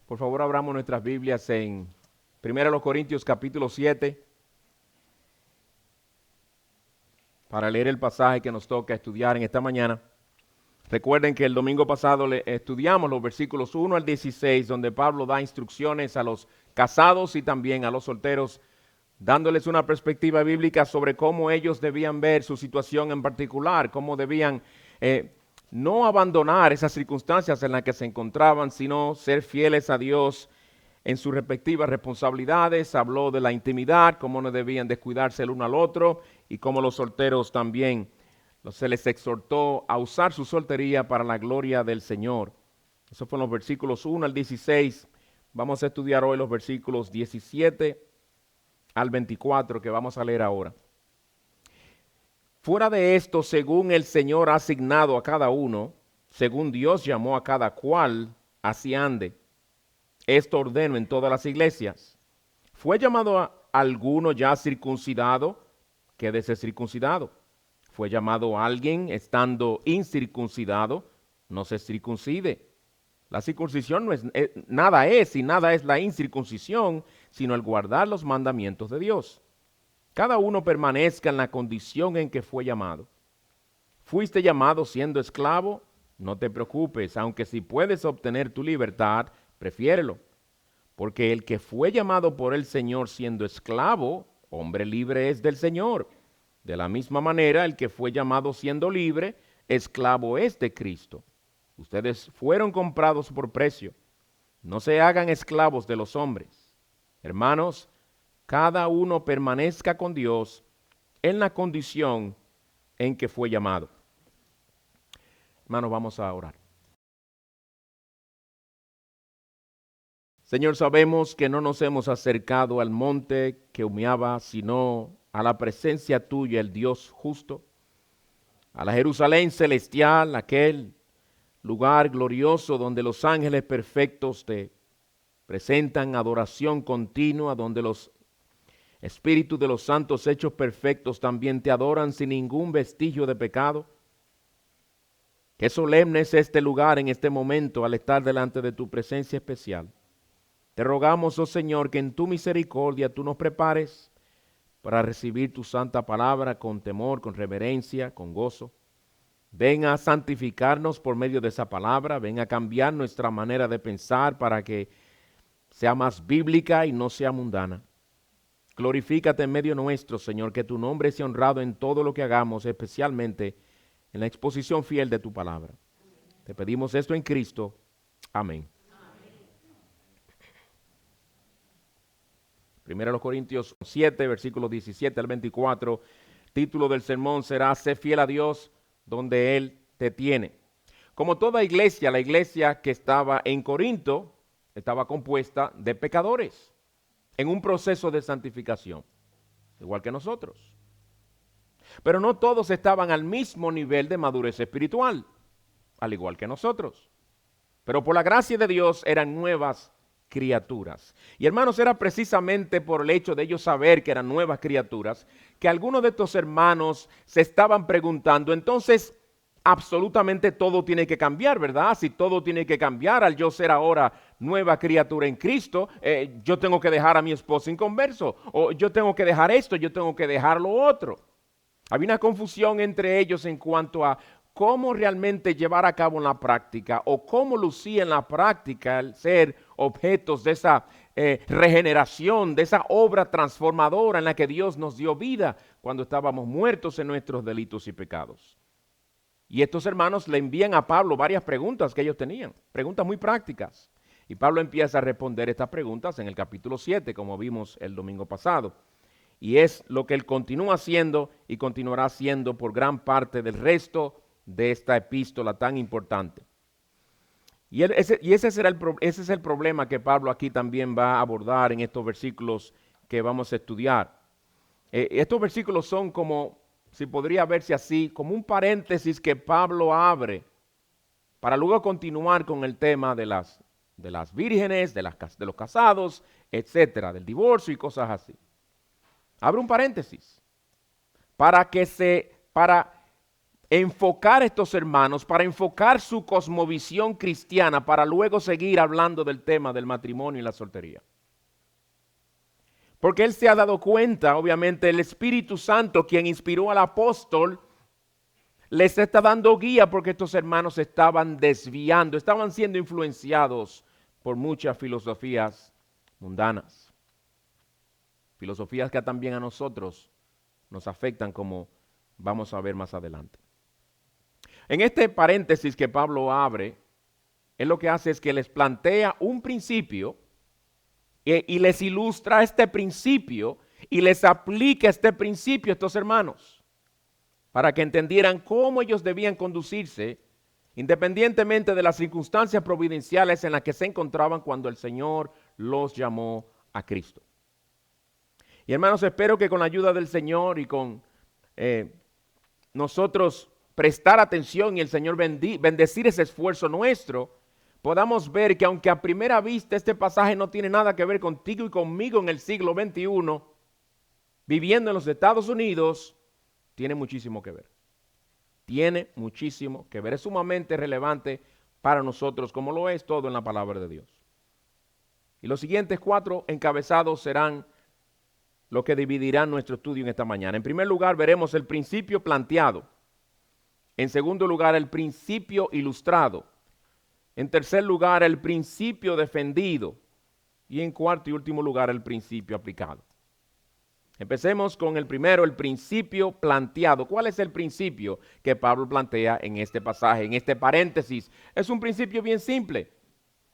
Por favor, abramos nuestras Biblias en 1 Corintios capítulo 7 para leer el pasaje que nos toca estudiar en esta mañana. Recuerden que el domingo pasado estudiamos los versículos 1 al 16, donde Pablo da instrucciones a los casados y también a los solteros, dándoles una perspectiva bíblica sobre cómo ellos debían ver su situación en particular, cómo debían no abandonar esas circunstancias en las que se encontraban, sino ser fieles a Dios en sus respectivas responsabilidades. Habló de la intimidad, cómo no debían descuidarse el uno al otro y cómo los solteros también se les exhortó a usar su soltería para la gloria del Señor. Esos fueron los versículos 1 al 16. Vamos a estudiar hoy los versículos 17 al 24 que vamos a leer ahora. Fuera de esto, según el Señor ha asignado a cada uno, según Dios llamó a cada cual, así ande. Esto ordeno en todas las iglesias. ¿Fue llamado a alguno ya circuncidado? Quédese circuncidado. ¿Fue llamado a alguien estando incircuncidado? No se circuncide. La circuncisión no es nada y nada es la incircuncisión, sino el guardar los mandamientos de Dios. Cada uno permanezca en la condición en que fue llamado. ¿Fuiste llamado siendo esclavo? No te preocupes, aunque si puedes obtener tu libertad, prefiérelo. Porque el que fue llamado por el Señor siendo esclavo, hombre libre es del Señor. De la misma manera, el que fue llamado siendo libre, esclavo es de Cristo. Ustedes fueron comprados por precio. No se hagan esclavos de los hombres. Hermanos, cada uno permanezca con Dios en la condición en que fue llamado. Hermanos, vamos a orar. Señor, sabemos que no nos hemos acercado al monte que humeaba, sino a la presencia tuya, el Dios justo, a la Jerusalén celestial, aquel lugar glorioso donde los ángeles perfectos te presentan adoración continua, donde los espíritus de los santos hechos perfectos también te adoran sin ningún vestigio de pecado. Qué solemne es este lugar en este momento al estar delante de tu presencia especial. Te rogamos, oh Señor, que en tu misericordia tú nos prepares para recibir tu santa palabra con temor, con reverencia, con gozo. Ven a santificarnos por medio de esa palabra, ven a cambiar nuestra manera de pensar para que sea más bíblica y no sea mundana. Glorifícate en medio nuestro, Señor, que tu nombre sea honrado en todo lo que hagamos, especialmente en la exposición fiel de tu palabra. Te pedimos esto en Cristo. Amén. 1 Corintios 7, versículos 17 al 24, título del sermón será Sé fiel a Dios donde Él te tiene. Como toda iglesia, la iglesia que estaba en Corinto estaba compuesta de pecadores en un proceso de santificación, igual que nosotros. Pero no todos estaban al mismo nivel de madurez espiritual, al igual que nosotros. Pero por la gracia de Dios eran nuevas criaturas. Y hermanos, era precisamente por el hecho de ellos saber que eran nuevas criaturas, que algunos de estos hermanos se estaban preguntando, entonces, absolutamente todo tiene que cambiar, ¿verdad? Si todo tiene que cambiar al yo ser ahora nueva criatura en Cristo, yo tengo que dejar a mi esposo inconverso, o yo tengo que dejar esto, yo tengo que dejar lo otro. Había una confusión entre ellos en cuanto a cómo realmente llevar a cabo en la práctica o cómo lucía en la práctica el ser objetos de esa regeneración, de esa obra transformadora en la que Dios nos dio vida cuando estábamos muertos en nuestros delitos y pecados. Y estos hermanos le envían a Pablo varias preguntas que ellos tenían, preguntas muy prácticas. Y Pablo empieza a responder estas preguntas en el capítulo 7, como vimos el domingo pasado. Y es lo que él continúa haciendo y continuará haciendo por gran parte del resto de esta epístola tan importante. Y ese es el problema que Pablo aquí también va a abordar en estos versículos que vamos a estudiar. Estos versículos son como, si podría verse así, como un paréntesis que Pablo abre para luego continuar con el tema de las vírgenes, de los casados, etcétera, del divorcio y cosas así. Abre un paréntesis para enfocar a estos hermanos, para enfocar su cosmovisión cristiana, para luego seguir hablando del tema del matrimonio y la soltería. Porque él se ha dado cuenta, obviamente, el Espíritu Santo, quien inspiró al apóstol, les está dando guía porque estos hermanos estaban desviando, estaban siendo influenciados por muchas filosofías mundanas. Filosofías que también a nosotros nos afectan, como vamos a ver más adelante. En este paréntesis que Pablo abre, él lo que hace es que les plantea un principio y les ilustra este principio y les aplica este principio a estos hermanos, para que entendieran cómo ellos debían conducirse independientemente de las circunstancias providenciales en las que se encontraban cuando el Señor los llamó a Cristo. Y hermanos, espero que con la ayuda del Señor y con nosotros prestar atención y el Señor bendecir ese esfuerzo nuestro, podamos ver que aunque a primera vista este pasaje no tiene nada que ver contigo y conmigo en el siglo XXI, viviendo en los Estados Unidos, tiene muchísimo que ver. Tiene muchísimo que ver. Es sumamente relevante para nosotros, como lo es todo en la palabra de Dios. Y los siguientes 4 encabezados serán lo que dividirán nuestro estudio en esta mañana. En primer lugar, veremos el principio planteado. En segundo lugar, el principio ilustrado. En tercer lugar, el principio defendido. Y en cuarto y último lugar, el principio aplicado. Empecemos con el primero, el principio planteado. ¿Cuál es el principio que Pablo plantea en este pasaje, en este paréntesis? Es un principio bien simple,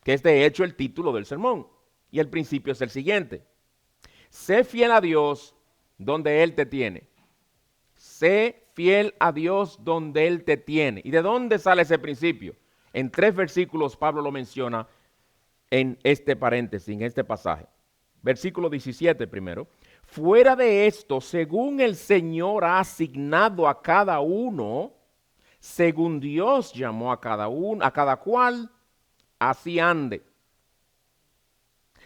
que es de hecho el título del sermón. Y el principio es el siguiente: sé fiel a Dios donde Él te tiene. Sé fiel a Dios donde Él te tiene. ¿Y de dónde sale ese principio? En 3 versículos Pablo lo menciona en este paréntesis, en este pasaje. Versículo 17 primero. Fuera de esto, según el Señor ha asignado a cada uno, según Dios llamó a cada uno, a cada cual, así ande.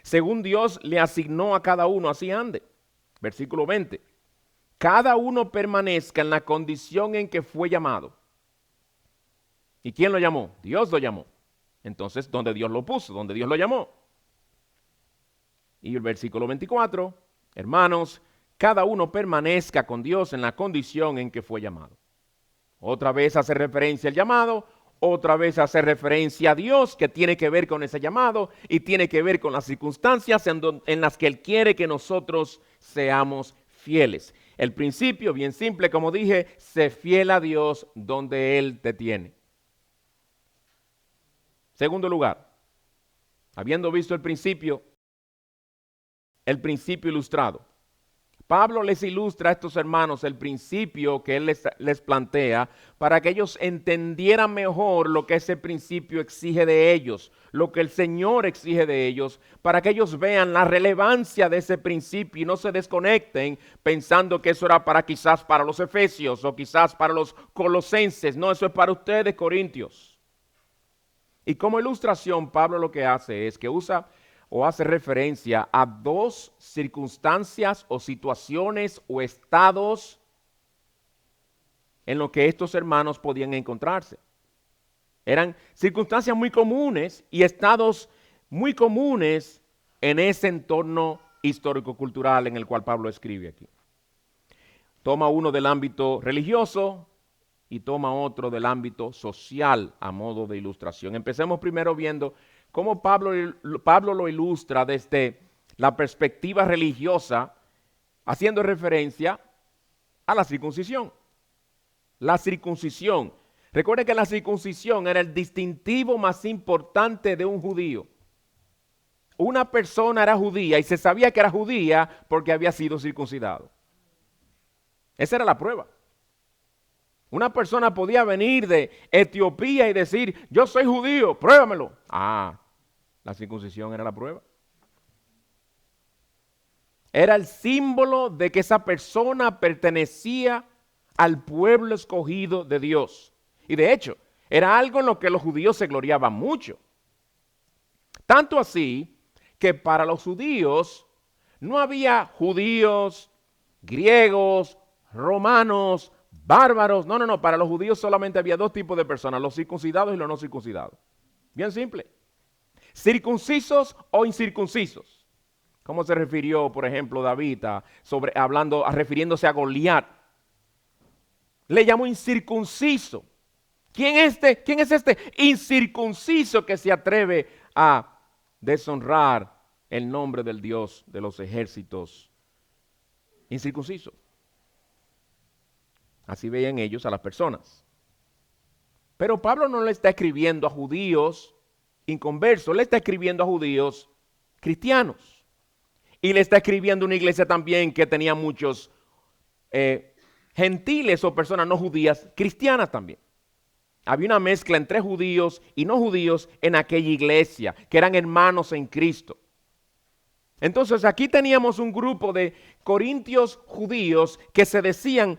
Según Dios le asignó a cada uno, así ande. Versículo 20. Cada uno permanezca en la condición en que fue llamado. ¿Y quién lo llamó? Dios lo llamó. Entonces, ¿dónde Dios lo puso? ¿Dónde Dios lo llamó? Y el versículo 24, hermanos, cada uno permanezca con Dios en la condición en que fue llamado. Otra vez hace referencia al llamado, otra vez hace referencia a Dios, que tiene que ver con ese llamado y tiene que ver con las circunstancias en las que Él quiere que nosotros seamos fieles. El principio, bien simple, como dije, sé fiel a Dios donde Él te tiene. Segundo lugar, habiendo visto el principio ilustrado, Pablo les ilustra a estos hermanos el principio que él les plantea para que ellos entendieran mejor lo que ese principio exige de ellos, lo que el Señor exige de ellos, para que ellos vean la relevancia de ese principio y no se desconecten pensando que eso era quizás para los efesios o quizás para los colosenses. No, eso es para ustedes, corintios. Y como ilustración, Pablo lo que hace es que usa o hace referencia a 2 circunstancias o situaciones o estados en los que estos hermanos podían encontrarse. Eran circunstancias muy comunes y estados muy comunes en ese entorno histórico-cultural en el cual Pablo escribe aquí. Toma uno del ámbito religioso y toma otro del ámbito social a modo de ilustración. Empecemos primero viendo cómo Pablo lo ilustra desde la perspectiva religiosa, haciendo referencia a la circuncisión. La circuncisión. Recuerden que la circuncisión era el distintivo más importante de un judío. Una persona era judía y se sabía que era judía porque había sido circuncidado. Esa era la prueba. Una persona podía venir de Etiopía y decir, yo soy judío, pruébamelo. La circuncisión era la prueba. Era el símbolo de que esa persona pertenecía al pueblo escogido de Dios. Y de hecho, era algo en lo que los judíos se gloriaban mucho. Tanto así que para los judíos no había judíos, griegos, romanos, bárbaros. No, no, no. Para los judíos solamente había dos tipos de personas, los circuncidados y los no circuncidados. Bien simple. Circuncisos o incircuncisos. ¿Cómo se refirió, por ejemplo, David refiriéndose a Goliat? Le llamó incircunciso. ¿Quién es este incircunciso que se atreve a deshonrar el nombre del Dios de los ejércitos? Incircunciso. Así veían ellos a las personas. Pero Pablo no le está escribiendo a judíos inconversos, le está escribiendo a judíos cristianos. Y le está escribiendo a una iglesia también que tenía muchos gentiles o personas no judías, cristianas también. Había una mezcla entre judíos y no judíos en aquella iglesia, que eran hermanos en Cristo. Entonces aquí teníamos un grupo de corintios judíos que se decían,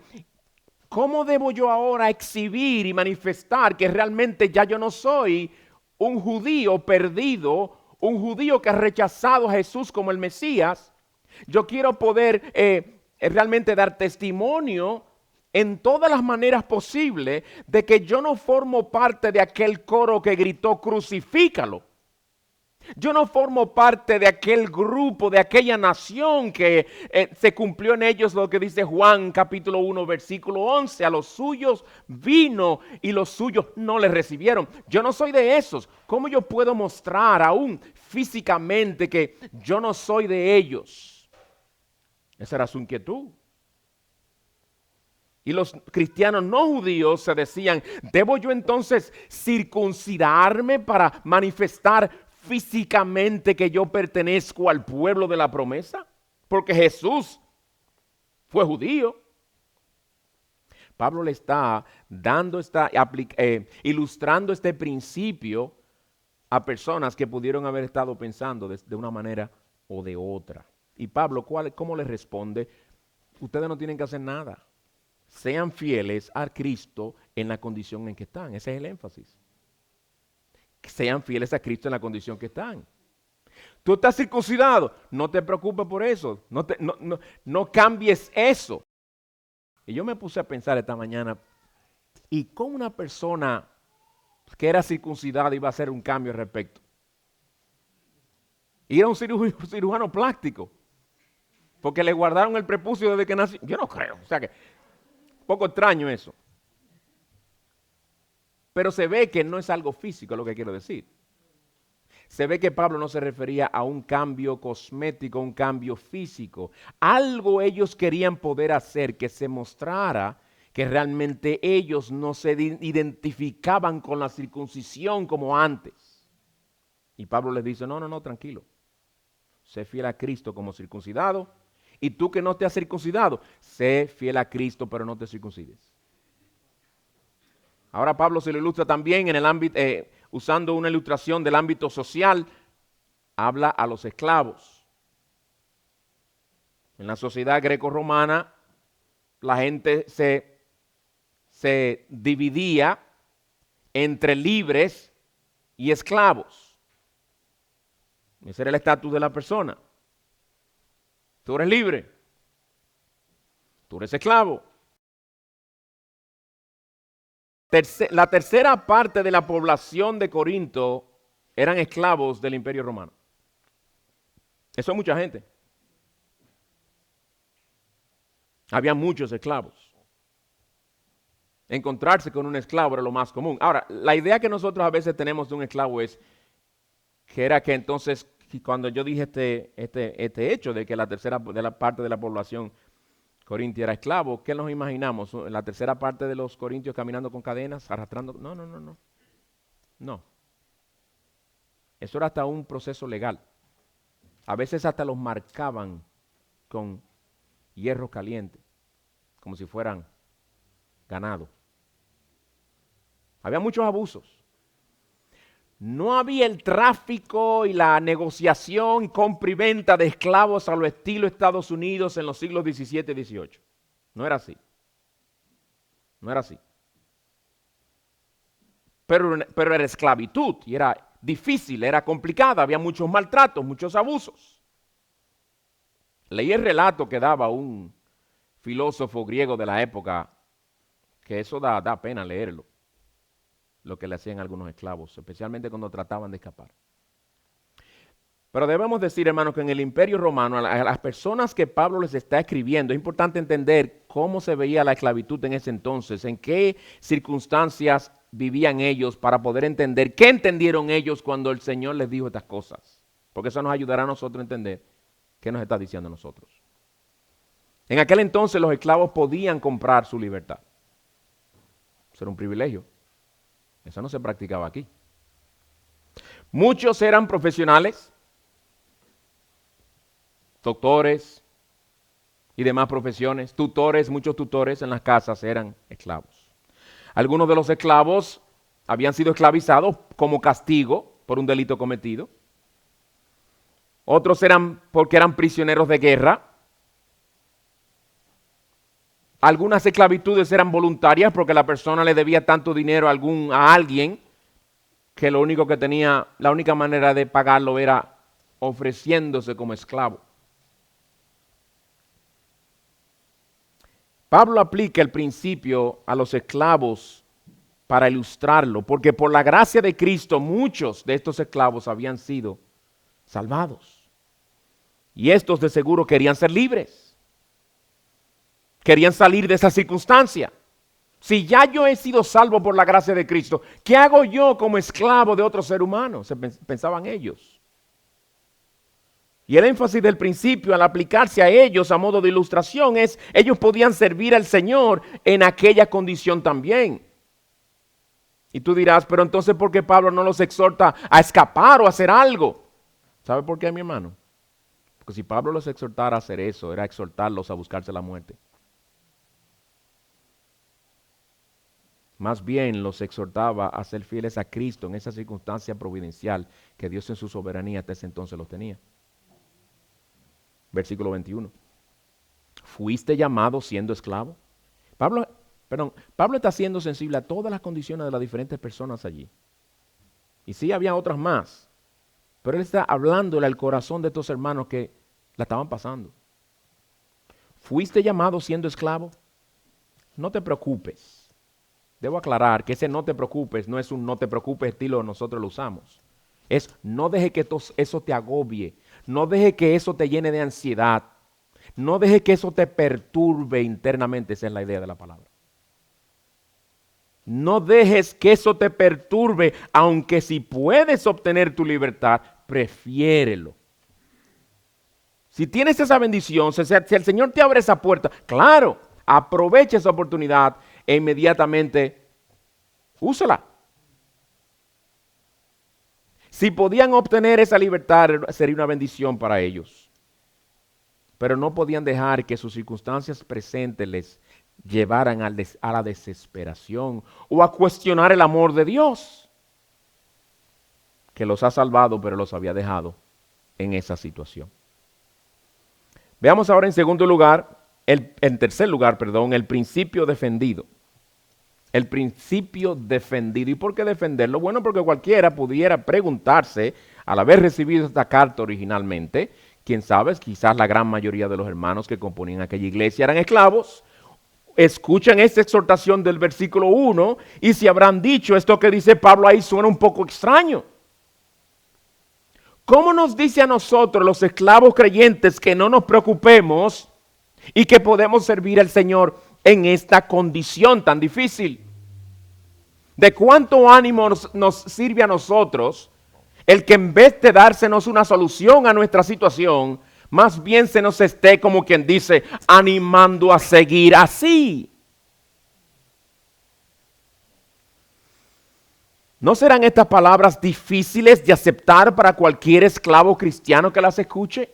¿cómo debo yo ahora exhibir y manifestar que realmente ya yo no soy un judío perdido, un judío que ha rechazado a Jesús como el Mesías? Yo quiero poder realmente dar testimonio en todas las maneras posibles de que yo no formo parte de aquel coro que gritó crucifícalo. Yo no formo parte de aquel grupo, de aquella nación que se cumplió en ellos lo que dice Juan capítulo 1 versículo 11. A los suyos vino y los suyos no le recibieron. Yo no soy de esos. ¿Cómo yo puedo mostrar aún físicamente que yo no soy de ellos? Esa era su inquietud. Y los cristianos no judíos se decían, ¿debo yo entonces circuncidarme para manifestar físicamente que yo pertenezco al pueblo de la promesa? Porque Jesús fue judío. Pablo le está ilustrando este principio a personas que pudieron haber estado pensando de una manera o de otra. Y Pablo, ¿cómo les responde? Ustedes no tienen que hacer nada. Sean fieles a Cristo en la condición en que están. Ese es el énfasis. Sean fieles a Cristo en la condición que están. Tú estás circuncidado, no te preocupes por eso. No cambies eso. Y yo me puse a pensar esta mañana, ¿y cómo una persona que era circuncidada iba a hacer un cambio al respecto? Y era un cirujano plástico, porque le guardaron el prepucio desde que nació. Yo no creo, o sea que poco extraño eso. Pero se ve que no es algo físico, es lo que quiero decir. Se ve que Pablo no se refería a un cambio cosmético, un cambio físico. Algo ellos querían poder hacer que se mostrara que realmente ellos no se identificaban con la circuncisión como antes. Y Pablo les dice, no, tranquilo. Sé fiel a Cristo como circuncidado. Y tú que no te has circuncidado, sé fiel a Cristo, pero no te circuncides. Ahora Pablo se lo ilustra también en el ámbito, usando una ilustración del ámbito social, habla a los esclavos. En la sociedad greco-romana, la gente se dividía entre libres y esclavos. Ese era el estatus de la persona. Tú eres libre. Tú eres esclavo. La tercera parte de la población de Corinto eran esclavos del Imperio Romano. Eso es mucha gente. Había muchos esclavos. Encontrarse con un esclavo era lo más común. Ahora, la idea que nosotros a veces tenemos de un esclavo es que era que entonces, cuando yo dije este hecho de que la tercera de la parte de la población corintia era esclavo, ¿qué nos imaginamos? La tercera parte de los corintios caminando con cadenas, arrastrando. No. Eso era hasta un proceso legal. A veces hasta los marcaban con hierro caliente, como si fueran ganado. Había muchos abusos. No había el tráfico y la negociación, compra y venta de esclavos a lo estilo Estados Unidos en los siglos XVII y XVIII. No era así. No era así. Pero era esclavitud y era difícil, era complicada, había muchos maltratos, muchos abusos. Leí el relato que daba un filósofo griego de la época que eso da pena leerlo, lo que le hacían algunos esclavos, especialmente cuando trataban de escapar. Pero debemos decir, hermanos, que en el Imperio Romano, a las personas que Pablo les está escribiendo, es importante entender cómo se veía la esclavitud en ese entonces, en qué circunstancias vivían ellos para poder entender qué entendieron ellos cuando el Señor les dijo estas cosas. Porque eso nos ayudará a nosotros a entender qué nos está diciendo a nosotros. En aquel entonces los esclavos podían comprar su libertad. Eso era un privilegio. Eso no se practicaba aquí. Muchos eran profesionales, doctores y demás profesiones, tutores, muchos tutores en las casas eran esclavos. Algunos de los esclavos habían sido esclavizados como castigo por un delito cometido. Otros eran porque eran prisioneros de guerra. Algunas esclavitudes eran voluntarias porque la persona le debía tanto dinero a alguien que lo único que tenía, la única manera de pagarlo era ofreciéndose como esclavo. Pablo aplica el principio a los esclavos para ilustrarlo, porque por la gracia de Cristo muchos de estos esclavos habían sido salvados. Y estos de seguro querían ser libres. Querían salir de esa circunstancia. Si ya yo he sido salvo por la gracia de Cristo, ¿qué hago yo como esclavo de otro ser humano? Pensaban ellos. Y el énfasis del principio al aplicarse a ellos a modo de ilustración es, ellos podían servir al Señor en aquella condición también. Y tú dirás, pero entonces ¿por qué Pablo no los exhorta a escapar o a hacer algo? ¿Sabe por qué, mi hermano? Porque si Pablo los exhortara a hacer eso, era exhortarlos a buscarse la muerte. Más bien los exhortaba a ser fieles a Cristo en esa circunstancia providencial que Dios en su soberanía hasta ese entonces los tenía. Versículo 21. ¿Fuiste llamado siendo esclavo? Pablo está siendo sensible a todas las condiciones de las diferentes personas allí. Y sí, había otras más. Pero él está hablándole al corazón de estos hermanos que la estaban pasando. ¿Fuiste llamado siendo esclavo? No te preocupes. Debo aclarar que ese no te preocupes no es un no te preocupes estilo nosotros lo usamos. Es no deje que eso te agobie. No deje que eso te llene de ansiedad. No deje que eso te perturbe internamente. Esa es la idea de la palabra. No dejes que eso te perturbe, aunque si puedes obtener tu libertad, prefiérelo. Si tienes esa bendición, si el Señor te abre esa puerta, claro, aprovecha esa oportunidad e inmediatamente úsala. Si podían obtener esa libertad, sería una bendición para ellos. Pero no podían dejar que sus circunstancias presentes les llevaran a la desesperación o a cuestionar el amor de Dios, que los ha salvado, pero los había dejado en esa situación. Veamos ahora en tercer lugar, el principio defendido. El principio defendido. ¿Y por qué defenderlo? Bueno, porque cualquiera pudiera preguntarse, al haber recibido esta carta originalmente, quién sabe, quizás la gran mayoría de los hermanos que componían aquella iglesia eran esclavos, escuchan esta exhortación del versículo 1 y se habrán dicho, esto que dice Pablo ahí suena un poco extraño. ¿Cómo nos dice a nosotros, los esclavos creyentes, que no nos preocupemos y que podemos servir al Señor en esta condición tan difícil? ¿De cuánto ánimo nos sirve a nosotros el que en vez de dársenos una solución a nuestra situación, más bien se nos esté, como quien dice, animando a seguir así? ¿No serán estas palabras difíciles de aceptar para cualquier esclavo cristiano que las escuche?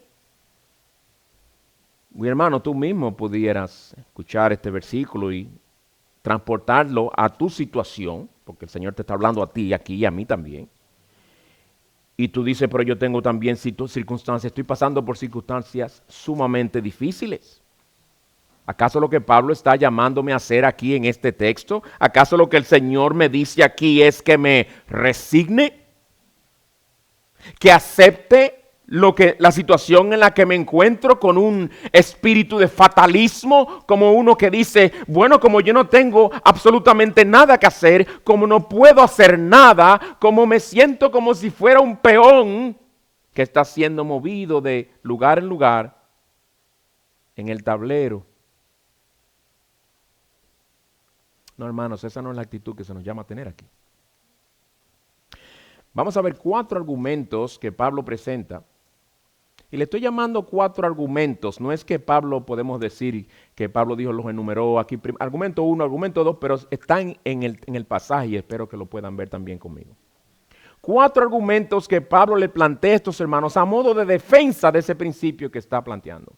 Mi hermano, tú mismo pudieras escuchar este versículo y transportarlo a tu situación, porque el Señor te está hablando a ti aquí y a mí también. Y tú dices, pero yo tengo también circunstancias, estoy pasando por circunstancias sumamente difíciles. ¿Acaso lo que Pablo está llamándome a hacer aquí en este texto? ¿Acaso lo que el Señor me dice aquí es que me resigne? ¿Que acepte la situación en la que me encuentro, con un espíritu de fatalismo, como uno que dice, bueno, como yo no tengo absolutamente nada que hacer, como no puedo hacer nada, como me siento como si fuera un peón que está siendo movido de lugar en lugar en el tablero. No, hermanos, esa no es la actitud que se nos llama a tener aquí. Vamos a ver 4 argumentos que Pablo presenta. Y le estoy llamando 4 argumentos. No es que Pablo, podemos decir que Pablo dijo, los enumeró aquí. Argumento 1, argumento 2, pero están en el pasaje y espero que lo puedan ver también conmigo. 4 argumentos que Pablo le plantea a estos hermanos a modo de defensa de ese principio que está planteando.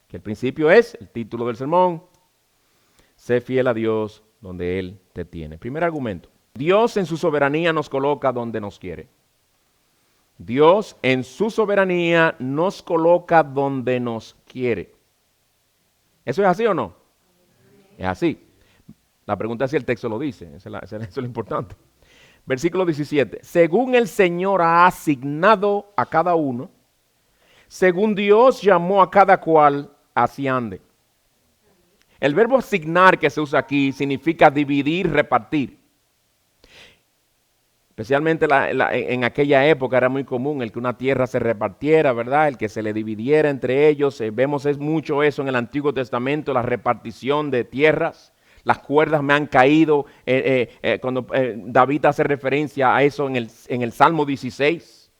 Que el principio es, el título del sermón, sé fiel a Dios donde Él te tiene. Primer argumento, Dios en su soberanía nos coloca donde nos quiere. Dios en su soberanía nos coloca donde nos quiere. ¿Eso es así o no? Es así. La pregunta es si el texto lo dice. Eso es lo importante. Versículo 17. Según el Señor ha asignado a cada uno, según Dios llamó a cada cual, así ande. El verbo asignar que se usa aquí significa dividir, repartir. Especialmente en aquella época era muy común el que una tierra se repartiera, ¿verdad? El que se le dividiera entre ellos. Vemos mucho eso en el Antiguo Testamento, la repartición de tierras. Las cuerdas me han caído. Cuando David hace referencia a eso en el Salmo 16.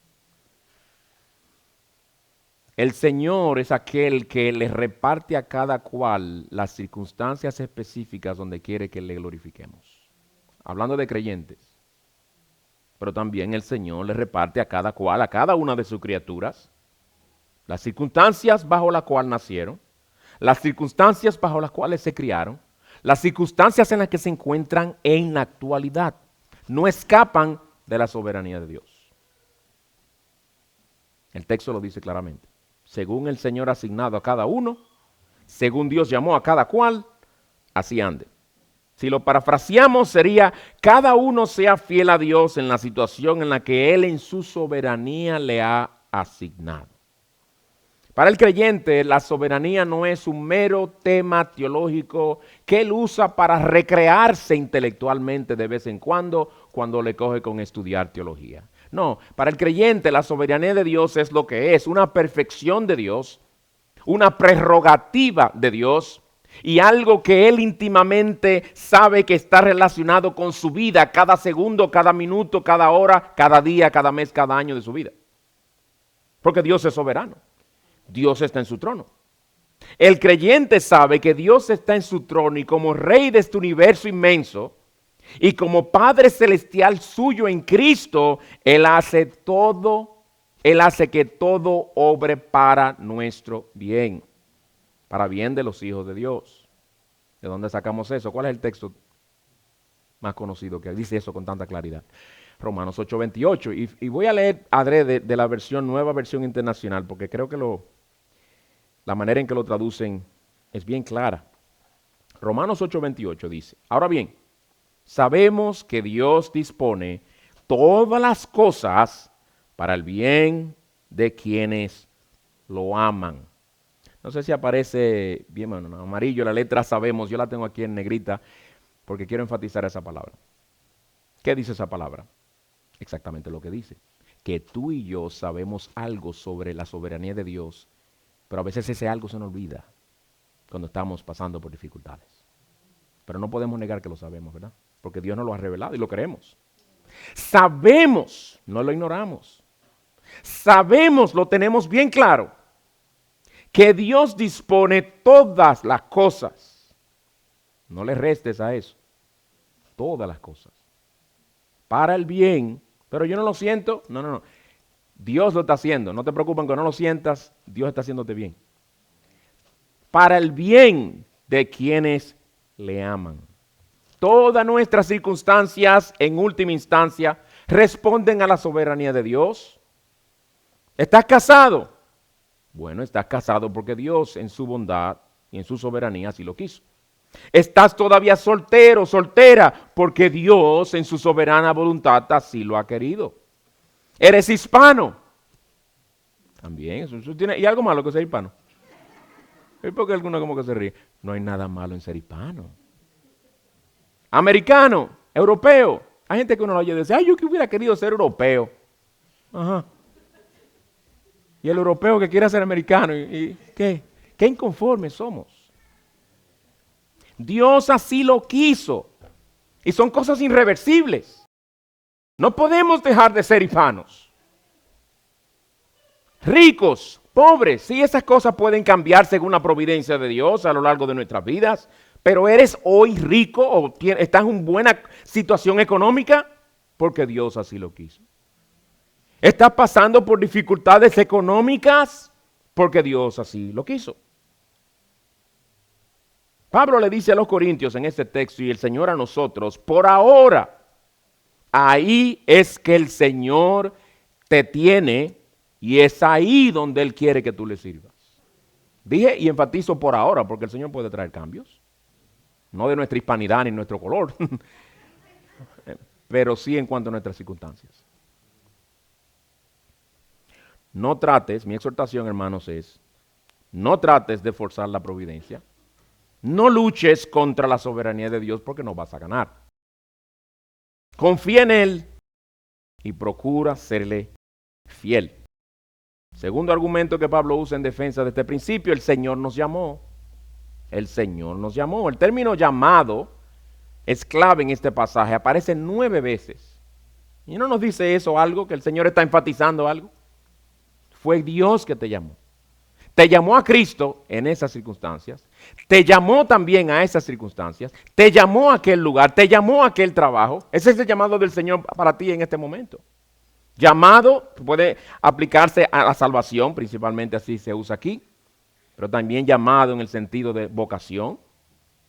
El Señor es aquel que le reparte a cada cual las circunstancias específicas donde quiere que le glorifiquemos. Hablando de creyentes. Pero también el Señor le reparte a cada cual, a cada una de sus criaturas, las circunstancias bajo las cuales nacieron, las circunstancias bajo las cuales se criaron, las circunstancias en las que se encuentran en la actualidad. No escapan de la soberanía de Dios. El texto lo dice claramente. Según el Señor ha asignado a cada uno, según Dios llamó a cada cual, así ande. Si lo parafraseamos sería, cada uno sea fiel a Dios en la situación en la que Él en su soberanía le ha asignado. Para el creyente, la soberanía no es un mero tema teológico que él usa para recrearse intelectualmente de vez en cuando le coge con estudiar teología. No, para el creyente la soberanía de Dios es lo que es, una perfección de Dios, una prerrogativa de Dios, y algo que él íntimamente sabe que está relacionado con su vida, cada segundo, cada minuto, cada hora, cada día, cada mes, cada año de su vida. Porque Dios es soberano. Dios está en su trono. El creyente sabe que Dios está en su trono y como rey de este universo inmenso y como Padre celestial suyo en Cristo, Él hace que todo obre para nuestro bien. Para bien de los hijos de Dios. ¿De dónde sacamos eso? ¿Cuál es el texto más conocido que dice eso con tanta claridad? Romanos 8:28. Y voy a leer adrede de la nueva versión internacional, porque creo que la manera en que lo traducen es bien clara. Romanos 8:28 dice, ahora bien, sabemos que Dios dispone todas las cosas para el bien de quienes lo aman. No sé si aparece bien, en amarillo la letra sabemos, yo la tengo aquí en negrita porque quiero enfatizar esa palabra. ¿Qué dice esa palabra? Exactamente lo que dice. Que tú y yo sabemos algo sobre la soberanía de Dios, pero a veces ese algo se nos olvida cuando estamos pasando por dificultades. Pero no podemos negar que lo sabemos, ¿verdad? Porque Dios nos lo ha revelado y lo creemos. Sabemos, no lo ignoramos. Sabemos, lo tenemos bien claro. Que Dios dispone todas las cosas. No le restes a eso. Todas las cosas. Para el bien. Pero yo no lo siento. No. Dios lo está haciendo. No te preocupes que no lo sientas. Dios está haciéndote bien. Para el bien de quienes le aman. Todas nuestras circunstancias, en última instancia, responden a la soberanía de Dios. ¿Estás casado? Bueno, estás casado porque Dios en su bondad y en su soberanía así lo quiso. Estás todavía soltero, soltera, porque Dios en su soberana voluntad así lo ha querido. Eres hispano. También, eso tiene, y algo malo que ser hispano. ¿Y por qué alguno como que se ríe? No hay nada malo en ser hispano. Americano, europeo. Hay gente que uno lo oye decir, ay, yo que hubiera querido ser europeo. Ajá. Y el europeo que quiere ser americano, ¿y qué? ¿Qué inconformes somos? Dios así lo quiso. Y son cosas irreversibles. No podemos dejar de ser hispanos. Ricos, pobres, sí, esas cosas pueden cambiar según la providencia de Dios a lo largo de nuestras vidas. Pero eres hoy rico o estás en una buena situación económica porque Dios así lo quiso. Estás pasando por dificultades económicas porque Dios así lo quiso. Pablo le dice a los corintios en este texto y el Señor a nosotros, por ahora, ahí es que el Señor te tiene y es ahí donde Él quiere que tú le sirvas. Dije y enfatizo por ahora porque el Señor puede traer cambios. No de nuestra hispanidad ni nuestro color, pero sí en cuanto a nuestras circunstancias. No trates, mi exhortación, hermanos, es, no trates de forzar la providencia. No luches contra la soberanía de Dios porque no vas a ganar. Confía en Él y procura serle fiel. Segundo argumento que Pablo usa en defensa de este principio, el Señor nos llamó. El Señor nos llamó. El término llamado es clave en este pasaje, aparece 9 veces. ¿Y no nos dice eso algo, que el Señor está enfatizando algo? Fue Dios que te llamó. Te llamó a Cristo en esas circunstancias, te llamó también a esas circunstancias, te llamó a aquel lugar, te llamó a aquel trabajo. Ese es el llamado del Señor para ti en este momento. Llamado puede aplicarse a la salvación, principalmente así se usa aquí, pero también llamado en el sentido de vocación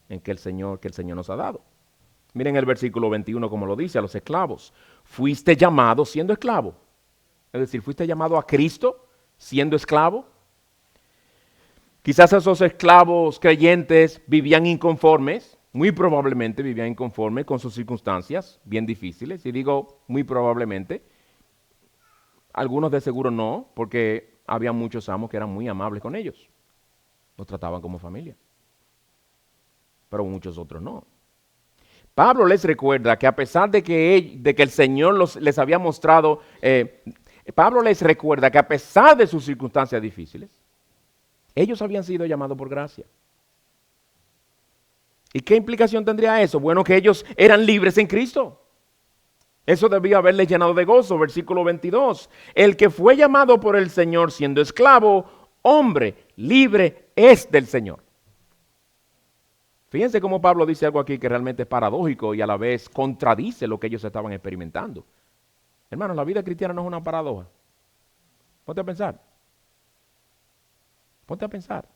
en que el Señor nos ha dado. Miren el versículo 21 como lo dice a los esclavos. Fuiste llamado siendo esclavo. Es decir, fuiste llamado a Cristo siendo esclavo. Quizás esos esclavos creyentes vivían inconformes, muy probablemente vivían inconformes con sus circunstancias bien difíciles. Y digo muy probablemente, algunos de seguro no, porque había muchos amos que eran muy amables con ellos. Los trataban como familia. Pero muchos otros no. Pablo les recuerda que a pesar de que el Señor les había mostrado, Pablo les recuerda que a pesar de sus circunstancias difíciles, ellos habían sido llamados por gracia. ¿Y qué implicación tendría eso? Bueno, que ellos eran libres en Cristo. Eso debía haberles llenado de gozo. Versículo 22. El que fue llamado por el Señor siendo esclavo, hombre libre es del Señor. Fíjense cómo Pablo dice algo aquí que realmente es paradójico y a la vez contradice lo que ellos estaban experimentando. Hermanos, la vida cristiana no es una paradoja. Ponte a pensar. Ponte a pensar.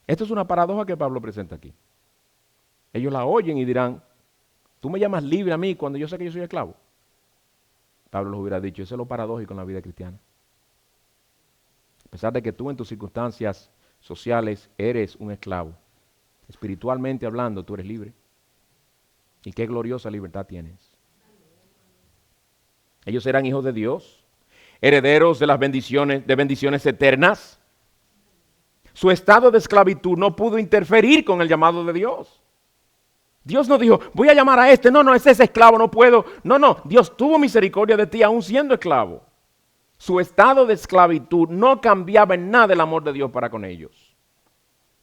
Esto es una paradoja que Pablo presenta aquí. Ellos la oyen y dirán, tú me llamas libre a mí cuando yo sé que yo soy esclavo. Pablo les hubiera dicho, eso es lo paradójico en la vida cristiana. A pesar de que tú en tus circunstancias sociales eres un esclavo, espiritualmente hablando tú eres libre. Y qué gloriosa libertad tienes. Ellos eran hijos de Dios, herederos de las bendiciones eternas. Su estado de esclavitud no pudo interferir con el llamado de Dios. Dios no dijo, voy a llamar a este, no, ese es esclavo, no puedo. No, Dios tuvo misericordia de ti aún siendo esclavo. Su estado de esclavitud no cambiaba en nada el amor de Dios para con ellos.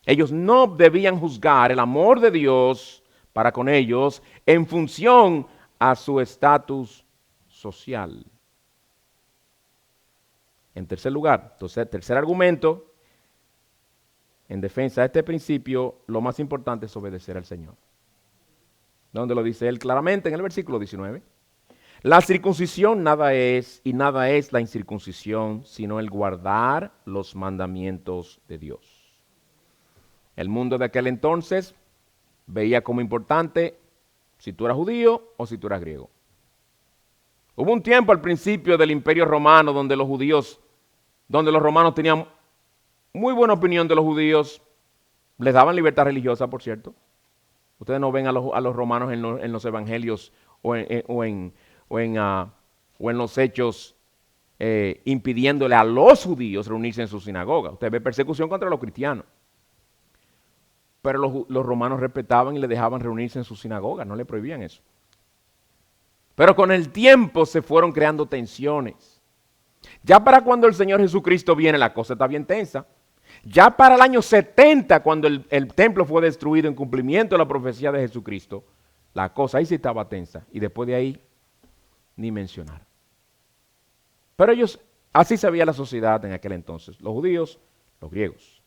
Ellos no debían juzgar el amor de Dios para con ellos en función a su estatus social. En tercer lugar, entonces, tercer argumento, en defensa de este principio, lo más importante es obedecer al Señor. Donde lo dice él claramente en el versículo 19. La circuncisión nada es y nada es la incircuncisión, sino el guardar los mandamientos de Dios. El mundo de aquel entonces veía como importante si tú eras judío o si tú eras griego. Hubo un tiempo al principio del Imperio Romano donde los romanos tenían muy buena opinión de los judíos, les daban libertad religiosa, por cierto. Ustedes no ven a los romanos en los evangelios o en los hechos impidiéndole a los judíos reunirse en su sinagoga. Usted ve persecución contra los cristianos. Pero los romanos respetaban y le dejaban reunirse en su sinagoga, no le prohibían eso. Pero con el tiempo se fueron creando tensiones. Ya para cuando el Señor Jesucristo viene, la cosa está bien tensa. Ya para el año 70, cuando el templo fue destruido en cumplimiento de la profecía de Jesucristo, la cosa ahí sí estaba tensa. Y después de ahí, ni mencionar. Pero ellos, así se veía la sociedad en aquel entonces. Los judíos, los griegos.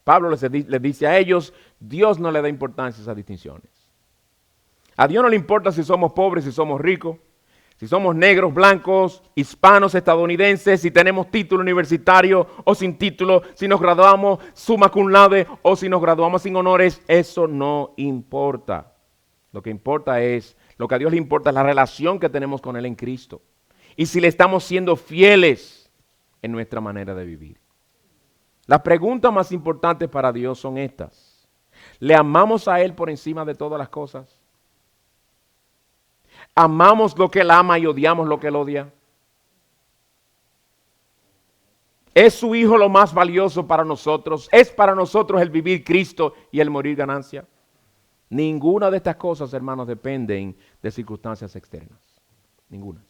Pablo les dice a ellos, Dios no le da importancia a esas distinciones. A Dios no le importa si somos pobres, si somos ricos, si somos negros, blancos, hispanos, estadounidenses, si tenemos título universitario o sin título, si nos graduamos summa cum laude o si nos graduamos sin honores, eso no importa. Lo que importa es, lo que a Dios le importa es la relación que tenemos con Él en Cristo. Y si le estamos siendo fieles en nuestra manera de vivir. Las preguntas más importantes para Dios son estas. ¿Le amamos a Él por encima de todas las cosas? ¿Amamos lo que Él ama y odiamos lo que Él odia? ¿Es su Hijo lo más valioso para nosotros? ¿Es para nosotros el vivir Cristo y el morir ganancia? Ninguna de estas cosas, hermanos, dependen de circunstancias externas. Ninguna.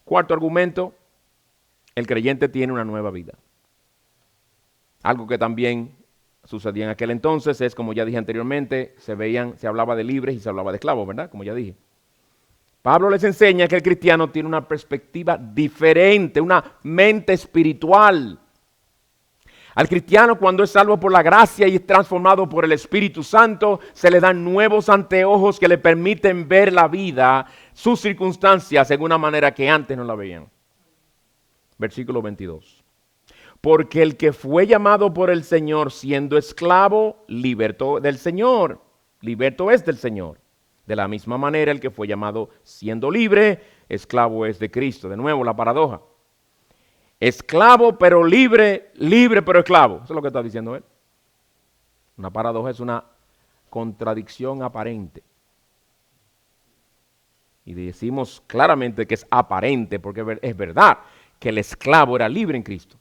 Cuarto argumento, el creyente tiene una nueva vida. Algo que también sucedía en aquel entonces es, como ya dije anteriormente, se hablaba de libres y se hablaba de esclavos, ¿verdad? Como ya dije. Pablo les enseña que el cristiano tiene una perspectiva diferente, una mente espiritual. Al cristiano, cuando es salvo por la gracia y es transformado por el Espíritu Santo, se le dan nuevos anteojos que le permiten ver la vida, sus circunstancias, en una manera que antes no la veían. Versículo 22. Porque el que fue llamado por el Señor siendo esclavo, libertó del Señor. Liberto es del Señor. De la misma manera, el que fue llamado siendo libre, esclavo es de Cristo. De nuevo, la paradoja. Esclavo pero libre, libre pero esclavo. Eso es lo que está diciendo él. Una paradoja es una contradicción aparente. Y decimos claramente que es aparente porque es verdad que el esclavo era libre en Cristo.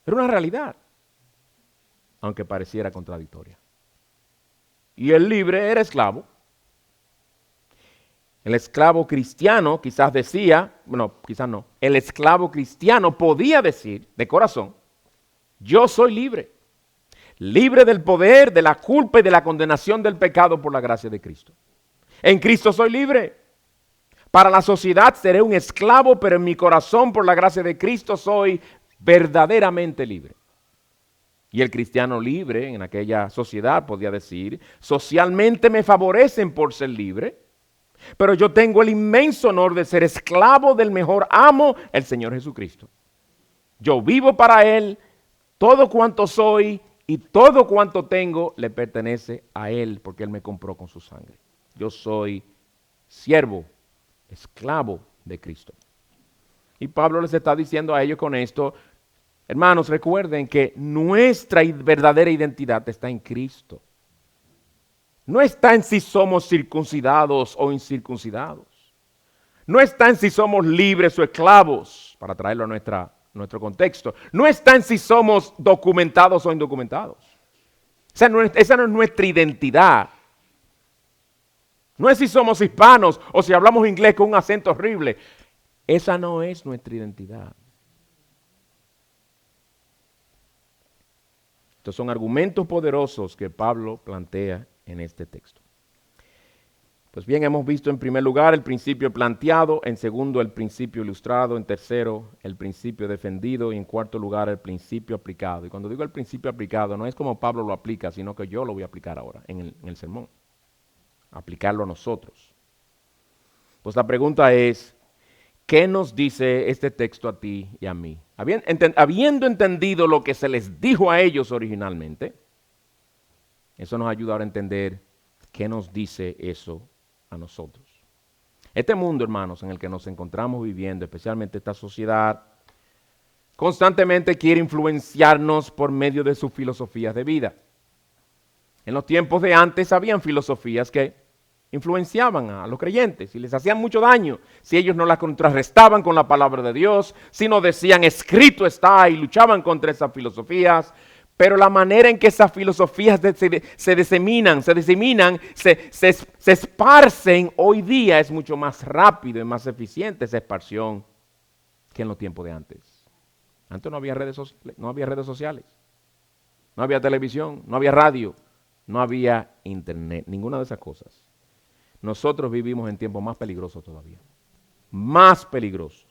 Era una realidad, aunque pareciera contradictoria. Y el libre era esclavo. El esclavo cristiano quizás decía, bueno, quizás no, el esclavo cristiano podía decir de corazón, yo soy libre, libre del poder, de la culpa y de la condenación del pecado por la gracia de Cristo. En Cristo soy libre. Para la sociedad seré un esclavo, pero en mi corazón por la gracia de Cristo soy verdaderamente libre. Y el cristiano libre en aquella sociedad podía decir, socialmente me favorecen por ser libre, pero yo tengo el inmenso honor de ser esclavo del mejor amo, el Señor Jesucristo. Yo vivo para Él, todo cuanto soy y todo cuanto tengo le pertenece a Él, porque Él me compró con su sangre. Yo soy siervo, esclavo de Cristo. Y Pablo les está diciendo a ellos con esto, hermanos, recuerden que nuestra verdadera identidad está en Cristo. No está en si somos circuncidados o incircuncidados. No está en si somos libres o esclavos, para traerlo a nuestro contexto. No está en si somos documentados o indocumentados. Esa no es nuestra identidad. No es si somos hispanos o si hablamos inglés con un acento horrible. Esa no es nuestra identidad. Estos son argumentos poderosos que Pablo plantea en este texto. Pues bien, hemos visto en primer lugar el principio planteado, en segundo el principio ilustrado, en tercero el principio defendido y en cuarto lugar el principio aplicado. Y cuando digo el principio aplicado no es como Pablo lo aplica, sino que yo lo voy a aplicar ahora en el sermón. Aplicarlo a nosotros. Pues la pregunta es, ¿qué nos dice este texto a ti y a mí? Habiendo entendido lo que se les dijo a ellos originalmente, eso nos ayuda a entender qué nos dice eso a nosotros. Este mundo, hermanos, en el que nos encontramos viviendo, especialmente esta sociedad, constantemente quiere influenciarnos por medio de sus filosofías de vida. En los tiempos de antes habían filosofías que influenciaban a los creyentes y les hacían mucho daño si ellos no la contrarrestaban con la palabra de Dios, si no decían escrito está y luchaban contra esas filosofías. Pero la manera en que esas filosofías se diseminan, se esparcen hoy día es mucho más rápido y más eficiente esa esparción que en los tiempos de antes. Antes no había redes sociales, no había televisión, no había radio, no había internet, ninguna de esas cosas. Nosotros vivimos en tiempos más peligrosos todavía, más peligrosos.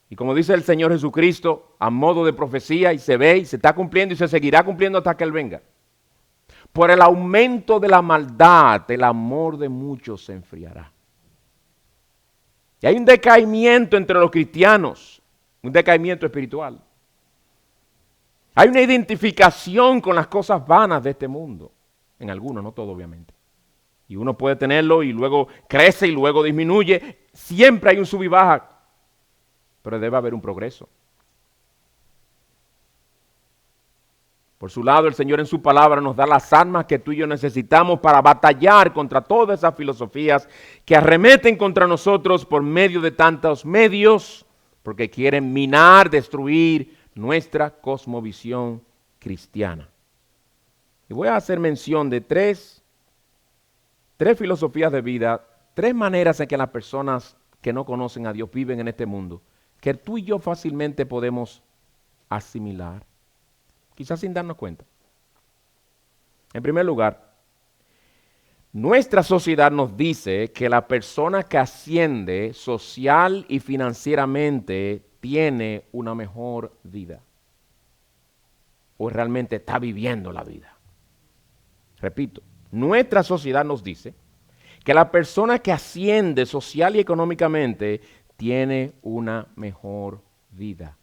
Y como dice el Señor Jesucristo, a modo de profecía, y se ve y se está cumpliendo y se seguirá cumpliendo hasta que Él venga. Por el aumento de la maldad, el amor de muchos se enfriará. Y hay un decaimiento entre los cristianos, un decaimiento espiritual. Hay una identificación con las cosas vanas de este mundo, en algunos, no todo obviamente. Y uno puede tenerlo y luego crece y luego disminuye. Siempre hay un sub y baja, pero debe haber un progreso. Por su lado, el Señor en su palabra nos da las armas que tú y yo necesitamos para batallar contra todas esas filosofías que arremeten contra nosotros por medio de tantos medios, porque quieren minar, destruir nuestra cosmovisión cristiana. Y voy a hacer mención de tres filosofías de vida, tres maneras en que las personas que no conocen a Dios viven en este mundo, que tú y yo fácilmente podemos asimilar, quizás sin darnos cuenta. En primer lugar, nuestra sociedad nos dice que la persona que asciende social y financieramente tiene una mejor vida, o realmente está viviendo la vida. Repito, nuestra sociedad nos dice que la persona que asciende social y económicamente tiene una mejor vida.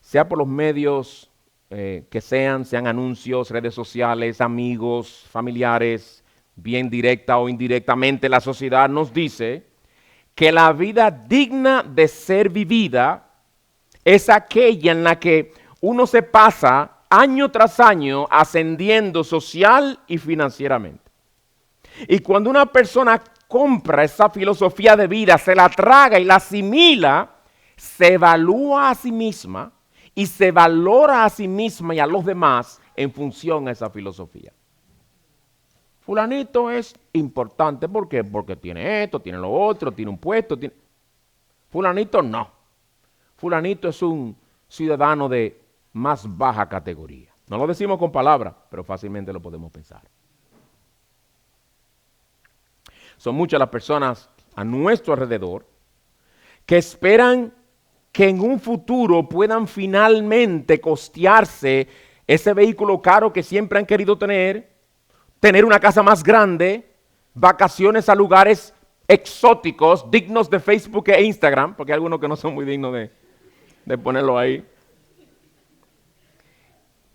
Sea por los medios que sean anuncios, redes sociales, amigos, familiares, bien directa o indirectamente, la sociedad nos dice que la vida digna de ser vivida es aquella en la que uno se pasa año tras año ascendiendo social y financieramente. Y cuando una persona compra esa filosofía de vida, se la traga y la asimila, se evalúa a sí misma y se valora a sí misma y a los demás en función a esa filosofía. Fulanito es importante, ¿por qué? Porque tiene esto, tiene lo otro, tiene un puesto. Fulanito no. Fulanito es un ciudadano de más baja categoría. No lo decimos con palabras, pero fácilmente lo podemos pensar. Son muchas las personas a nuestro alrededor que esperan que en un futuro puedan finalmente costearse ese vehículo caro que siempre han querido tener una casa más grande, vacaciones a lugares exóticos, dignos de Facebook e Instagram, porque hay algunos que no son muy dignos de ponerlo ahí.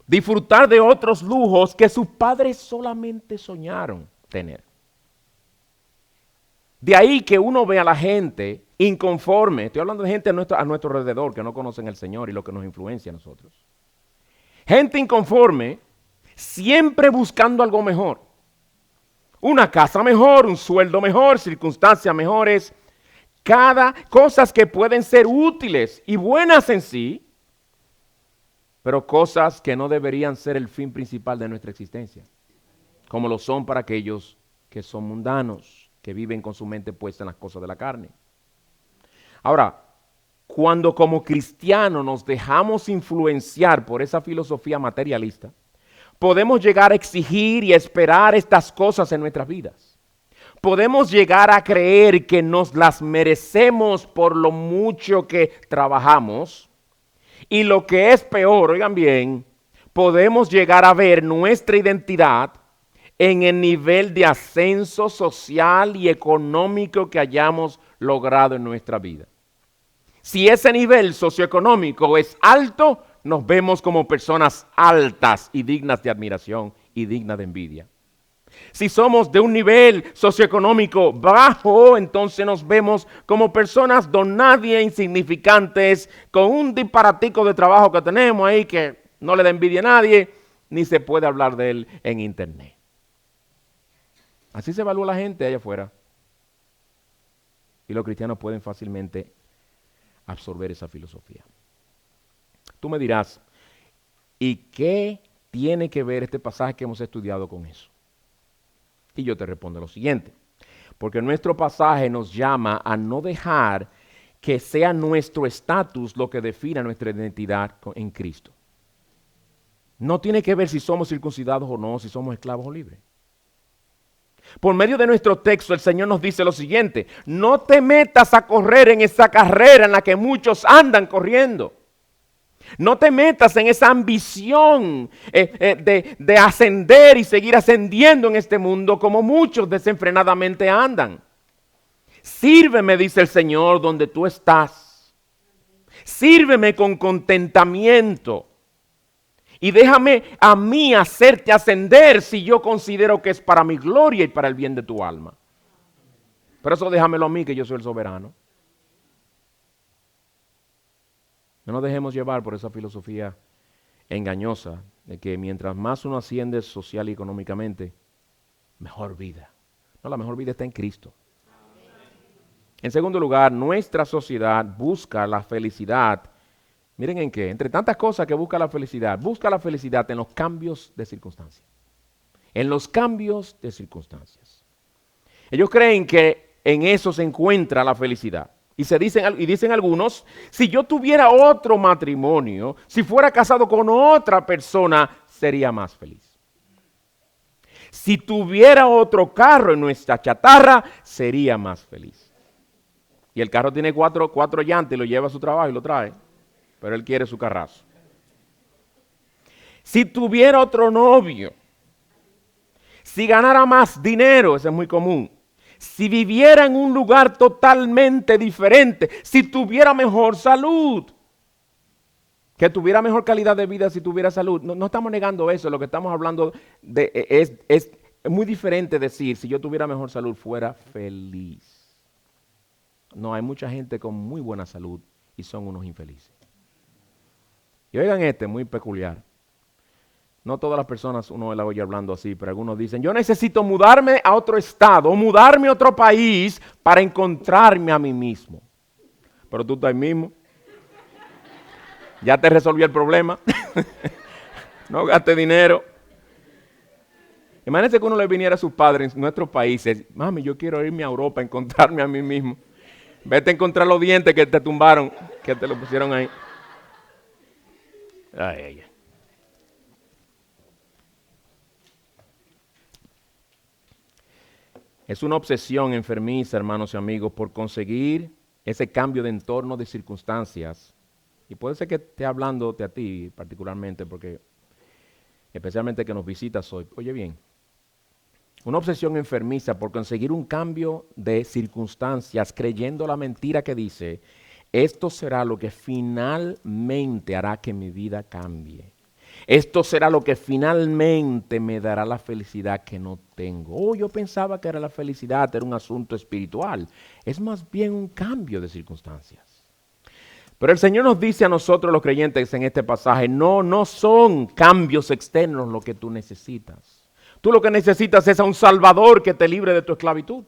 Disfrutar de otros lujos que sus padres solamente soñaron tener. De ahí que uno ve a la gente inconforme, estoy hablando de gente a nuestro alrededor que no conocen al Señor y lo que nos influencia a nosotros. Gente inconforme, siempre buscando algo mejor. Una casa mejor, un sueldo mejor, circunstancias mejores, cosas que pueden ser útiles y buenas en sí, pero cosas que no deberían ser el fin principal de nuestra existencia, como lo son para aquellos que son mundanos, que viven con su mente puesta en las cosas de la carne. Ahora, cuando como cristianos nos dejamos influenciar por esa filosofía materialista, podemos llegar a exigir y esperar estas cosas en nuestras vidas. Podemos llegar a creer que nos las merecemos por lo mucho que trabajamos. Y lo que es peor, oigan bien, podemos llegar a ver nuestra identidad en el nivel de ascenso social y económico que hayamos logrado en nuestra vida. Si ese nivel socioeconómico es alto, nos vemos como personas altas y dignas de admiración y dignas de envidia. Si somos de un nivel socioeconómico bajo, entonces nos vemos como personas don nadie, insignificantes, con un disparatico de trabajo que tenemos ahí que no le da envidia a nadie, ni se puede hablar de él en internet. Así se evalúa la gente allá afuera. Y los cristianos pueden fácilmente absorber esa filosofía. Tú me dirás, ¿y qué tiene que ver este pasaje que hemos estudiado con eso? Y yo te respondo lo siguiente. Porque nuestro pasaje nos llama a no dejar que sea nuestro estatus lo que defina nuestra identidad en Cristo. No tiene que ver si somos circuncidados o no, si somos esclavos o libres. Por medio de nuestro texto, el Señor nos dice lo siguiente: no te metas a correr en esa carrera en la que muchos andan corriendo. No te metas en esa ambición de ascender y seguir ascendiendo en este mundo como muchos desenfrenadamente andan. Sírveme, dice el Señor, donde tú estás. Sírveme con contentamiento. Y déjame a mí hacerte ascender si yo considero que es para mi gloria y para el bien de tu alma. Pero eso déjamelo a mí, que yo soy el soberano. No nos dejemos llevar por esa filosofía engañosa de que mientras más uno asciende social y económicamente, mejor vida. No, la mejor vida está en Cristo. En segundo lugar, nuestra sociedad busca la felicidad. Miren en qué, entre tantas cosas que busca la felicidad en los cambios de circunstancias. En los cambios de circunstancias. Ellos creen que en eso se encuentra la felicidad. Y dicen algunos, si yo tuviera otro matrimonio, si fuera casado con otra persona, sería más feliz. Si tuviera otro carro en nuestra chatarra, sería más feliz. Y el carro tiene cuatro llantas y lo lleva a su trabajo y lo trae. Pero él quiere su carrazo. Si tuviera otro novio, si ganara más dinero, eso es muy común. Si viviera en un lugar totalmente diferente, si tuviera mejor salud, que tuviera mejor calidad de vida si tuviera salud. No estamos negando eso, lo que estamos hablando es muy diferente decir, si yo tuviera mejor salud, fuera feliz. No, hay mucha gente con muy buena salud y son unos infelices. Y oigan muy peculiar. No todas las personas uno la oye hablando así, pero algunos dicen, yo necesito mudarme a otro estado, o mudarme a otro país para encontrarme a mí mismo. Pero tú estás ahí mismo. Ya te resolvió el problema. No gaste dinero. Imagínense que uno le viniera a sus padres en nuestros países, mami, yo quiero irme a Europa a encontrarme a mí mismo. Vete a encontrar los dientes que te tumbaron, que te lo pusieron ahí. Ay. Es una obsesión enfermiza, hermanos y amigos, por conseguir ese cambio de entorno, de circunstancias. Y puede ser que esté hablándote a ti particularmente, porque especialmente que nos visitas hoy. Oye bien, una obsesión enfermiza por conseguir un cambio de circunstancias, creyendo la mentira que dice, esto será lo que finalmente hará que mi vida cambie. Esto será lo que finalmente me dará la felicidad que no tengo. Oh, yo pensaba que era la felicidad, era un asunto espiritual. Es más bien un cambio de circunstancias. Pero el Señor nos dice a nosotros los creyentes en este pasaje, no son cambios externos lo que tú necesitas. Tú lo que necesitas es a un Salvador que te libre de tu esclavitud.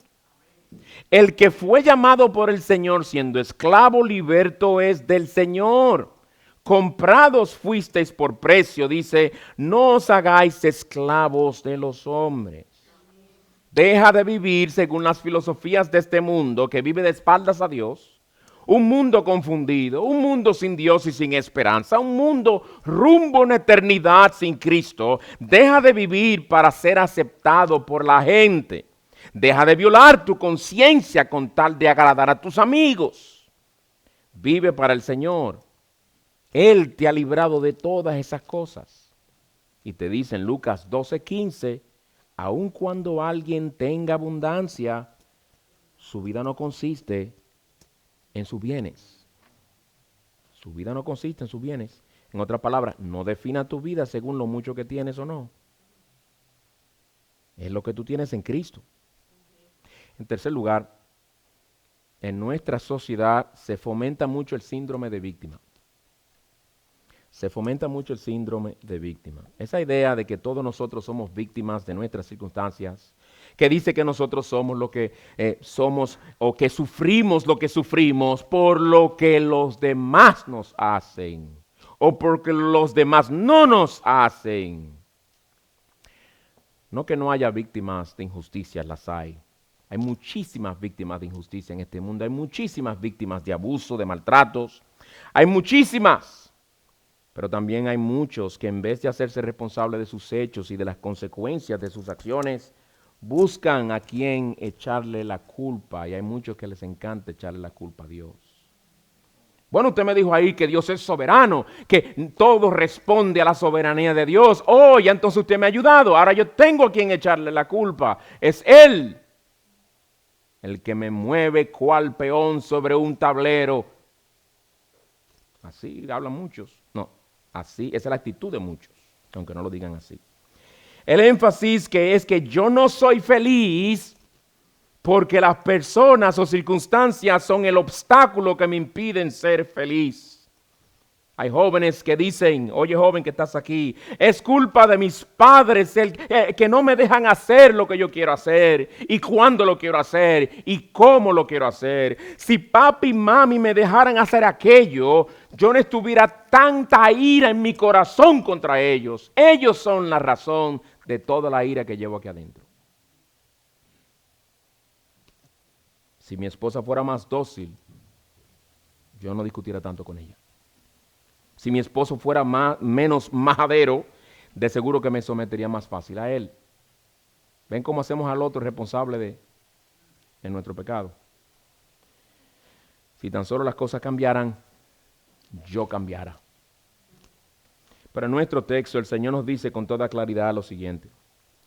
El que fue llamado por el Señor siendo esclavo, liberto es del Señor. Comprados fuisteis por precio, dice, no os hagáis esclavos de los hombres. Deja de vivir según las filosofías de este mundo que vive de espaldas a Dios. Un mundo confundido, un mundo sin Dios y sin esperanza, un mundo rumbo a una eternidad sin Cristo. Deja de vivir para ser aceptado por la gente. Deja de violar tu conciencia con tal de agradar a tus amigos. Vive para el Señor. Él te ha librado de todas esas cosas. Y te dice en Lucas 12:15, aun cuando alguien tenga abundancia, su vida no consiste en sus bienes. Su vida no consiste en sus bienes. En otras palabras, no defina tu vida según lo mucho que tienes o no. Es lo que tú tienes en Cristo. En tercer lugar, en nuestra sociedad se fomenta mucho el síndrome de víctima. Se fomenta mucho el síndrome de víctima. Esa idea de que todos nosotros somos víctimas de nuestras circunstancias, que dice que nosotros somos lo que somos o que sufrimos lo que sufrimos por lo que los demás nos hacen o porque los demás no nos hacen. No que no haya víctimas de injusticias, las hay. Hay muchísimas víctimas de injusticia en este mundo, hay muchísimas víctimas de abuso, de maltratos, hay muchísimas. Pero también hay muchos que en vez de hacerse responsables de sus hechos y de las consecuencias de sus acciones, buscan a quien echarle la culpa. Y hay muchos que les encanta echarle la culpa a Dios. Bueno, usted me dijo ahí que Dios es soberano, que todo responde a la soberanía de Dios. Oh, ya entonces usted me ha ayudado. Ahora yo tengo a quien echarle la culpa. Es Él el que me mueve cual peón sobre un tablero. Así hablan muchos. No, así, esa es la actitud de muchos, aunque no lo digan así. El énfasis que es que yo no soy feliz porque las personas o circunstancias son el obstáculo que me impiden ser feliz. Hay jóvenes que dicen, oye joven que estás aquí, es culpa de mis padres que no me dejan hacer lo que yo quiero hacer, y cuándo lo quiero hacer, y cómo lo quiero hacer. Si papi y mami me dejaran hacer aquello, yo no estuviera tanta ira en mi corazón contra ellos. Ellos son la razón de toda la ira que llevo aquí adentro. Si mi esposa fuera más dócil, yo no discutiera tanto con ella. Si mi esposo fuera menos majadero, de seguro que me sometería más fácil a él. ¿Ven cómo hacemos al otro responsable de nuestro pecado? Si tan solo las cosas cambiaran, yo cambiara. Pero en nuestro texto el Señor nos dice con toda claridad lo siguiente: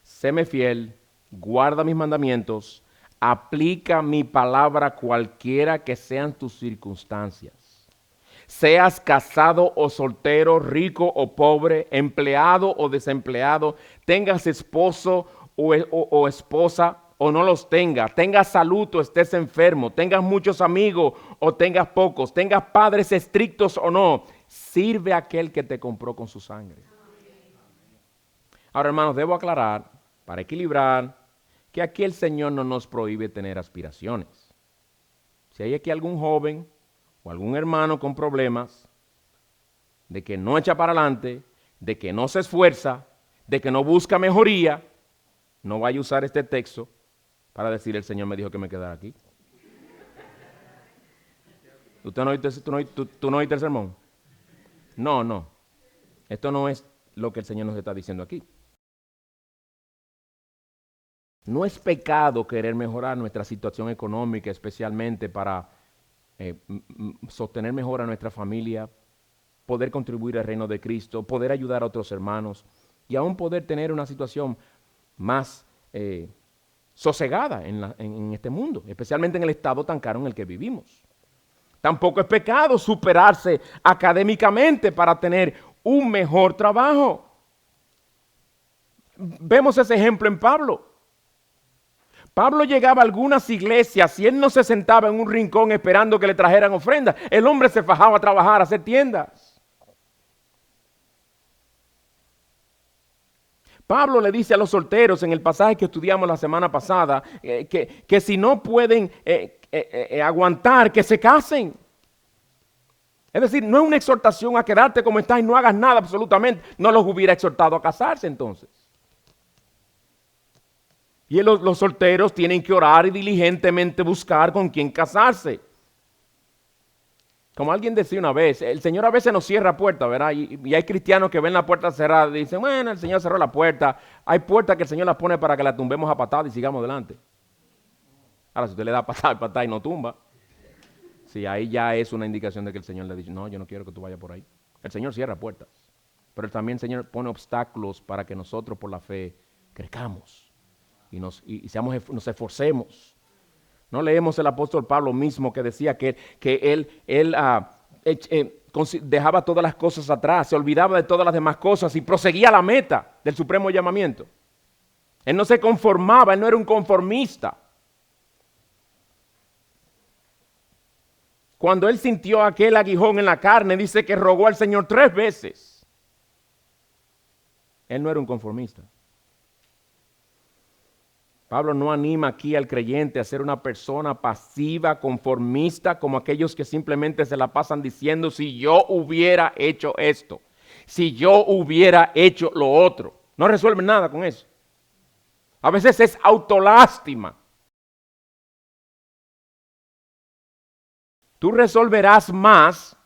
séme fiel, guarda mis mandamientos, aplica mi palabra cualquiera que sean tus circunstancias. Seas casado o soltero, rico o pobre, empleado o desempleado, tengas esposo o esposa o no los tengas, tengas salud o estés enfermo, tengas muchos amigos o tengas pocos, tengas padres estrictos o no, sirve a aquel que te compró con su sangre. Ahora, hermanos, debo aclarar, para equilibrar, que aquí el Señor no nos prohíbe tener aspiraciones. Si hay aquí algún joven o algún hermano con problemas, de que no echa para adelante, de que no se esfuerza, de que no busca mejoría, no vaya a usar este texto para decir el Señor me dijo que me quedara aquí. ¿Tú no oíste el sermón? No. Esto no es lo que el Señor nos está diciendo aquí. No es pecado querer mejorar nuestra situación económica, especialmente para sostener mejor a nuestra familia, poder contribuir al reino de Cristo, poder ayudar a otros hermanos y aún poder tener una situación más sosegada en este mundo, especialmente en el estado tan caro en el que vivimos. Tampoco es pecado superarse académicamente para tener un mejor trabajo. Vemos ese ejemplo en Pablo. Pablo llegaba a algunas iglesias y él no se sentaba en un rincón esperando que le trajeran ofrendas. El hombre se fajaba a trabajar, a hacer tiendas. Pablo le dice a los solteros en el pasaje que estudiamos la semana pasada que si no pueden aguantar, que se casen. Es decir, no es una exhortación a quedarte como estás y no hagas nada absolutamente. No los hubiera exhortado a casarse entonces. Y los solteros tienen que orar y diligentemente buscar con quién casarse. Como alguien decía una vez, el Señor a veces nos cierra puertas, ¿verdad? Y hay cristianos que ven la puerta cerrada y dicen, bueno, el Señor cerró la puerta. Hay puertas que el Señor las pone para que la tumbemos a patadas y sigamos adelante. Ahora, si usted le da patada y no tumba, sí, ahí ya es una indicación de que el Señor le dice, no, yo no quiero que tú vayas por ahí. El Señor cierra puertas, pero también el Señor pone obstáculos para que nosotros por la fe crezcamos y nos esforcemos. No leemos el apóstol Pablo mismo que decía que él dejaba todas las cosas atrás, se olvidaba de todas las demás cosas y proseguía a la meta del supremo llamamiento. Él no se conformaba, él no era un conformista. Cuando él sintió aquel aguijón en la carne, dice que rogó al Señor 3 veces. Él no era un conformista. Pablo no anima aquí al creyente a ser una persona pasiva, conformista, como aquellos que simplemente se la pasan diciendo, si yo hubiera hecho esto, si yo hubiera hecho lo otro. No resuelven nada con eso. A veces es autolástima. Tú resolverás más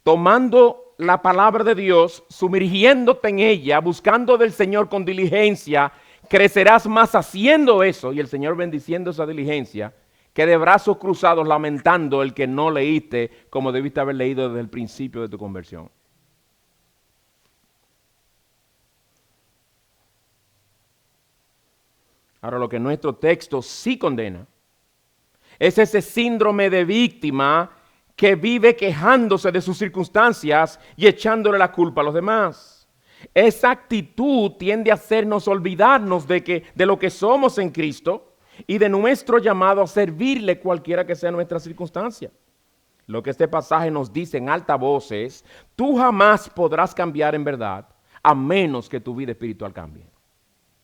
tomando la palabra de Dios, sumergiéndote en ella, buscando del Señor con diligencia. Crecerás más haciendo eso y el Señor bendiciendo esa diligencia que de brazos cruzados lamentando el que no leíste como debiste haber leído desde el principio de tu conversión. Ahora, lo que nuestro texto sí condena es ese síndrome de víctima que vive quejándose de sus circunstancias y echándole la culpa a los demás. Esa actitud tiende a hacernos olvidarnos de lo que somos en Cristo y de nuestro llamado a servirle cualquiera que sea nuestra circunstancia. Lo que este pasaje nos dice en alta voz es, tú jamás podrás cambiar en verdad a menos que tu vida espiritual cambie,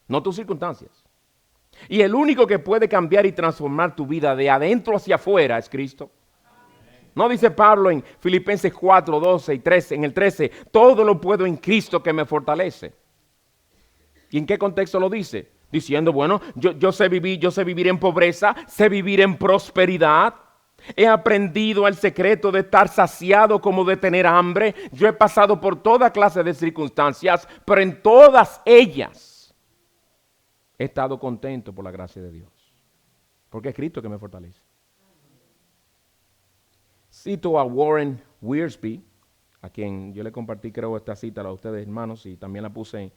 no tus circunstancias. Y el único que puede cambiar y transformar tu vida de adentro hacia afuera es Cristo. No dice Pablo en Filipenses 4, 12 y 13, en el 13, todo lo puedo en Cristo que me fortalece. ¿Y en qué contexto lo dice? Diciendo, bueno, yo sé vivir en pobreza, sé vivir en prosperidad. He aprendido el secreto de estar saciado como de tener hambre. Yo he pasado por toda clase de circunstancias, pero en todas ellas he estado contento por la gracia de Dios. Porque es Cristo que me fortalece. Cito a Warren Wiersbe, a quien yo le compartí creo esta cita a ustedes hermanos y también la puse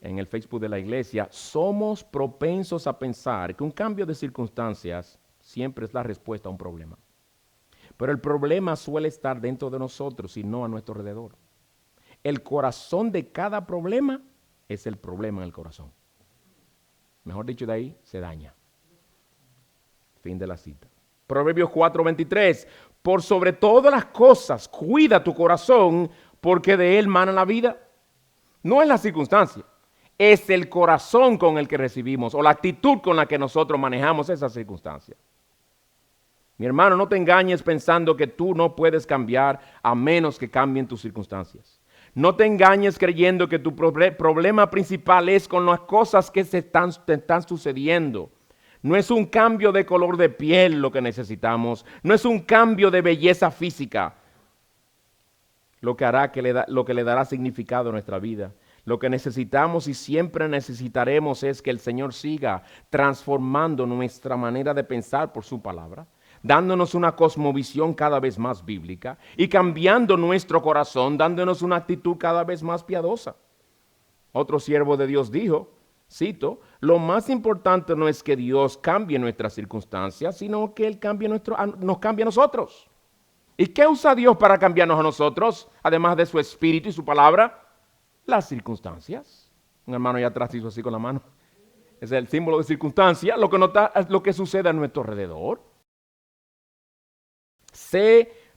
en el Facebook de la iglesia. Somos propensos a pensar que un cambio de circunstancias siempre es la respuesta a un problema. Pero el problema suele estar dentro de nosotros y no a nuestro alrededor. El corazón de cada problema es el problema en el corazón. Mejor dicho, de ahí se daña. Fin de la cita. Proverbios 4:23. Por sobre todas las cosas, cuida tu corazón, porque de él mana la vida. No es la circunstancia, es el corazón con el que recibimos o la actitud con la que nosotros manejamos esa circunstancia. Mi hermano, no te engañes pensando que tú no puedes cambiar a menos que cambien tus circunstancias. No te engañes creyendo que tu problema principal es con las cosas que te están sucediendo. No es un cambio de color de piel lo que necesitamos. No es un cambio de belleza física lo que le dará significado a nuestra vida. Lo que necesitamos y siempre necesitaremos es que el Señor siga transformando nuestra manera de pensar por su palabra, dándonos una cosmovisión cada vez más bíblica y cambiando nuestro corazón, dándonos una actitud cada vez más piadosa. Otro siervo de Dios dijo, cito, lo más importante no es que Dios cambie nuestras circunstancias, sino que Él nos cambie a nosotros. ¿Y qué usa Dios para cambiarnos a nosotros? Además de su espíritu y su palabra, las circunstancias. Un hermano allá atrás hizo así con la mano. Es el símbolo de circunstancia, lo que sucede a nuestro alrededor.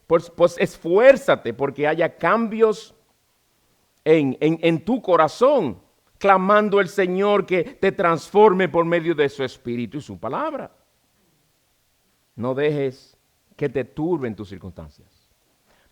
Pues esfuérzate porque haya cambios en tu corazón, clamando al Señor que te transforme por medio de su espíritu y su palabra. No dejes que te turben tus circunstancias.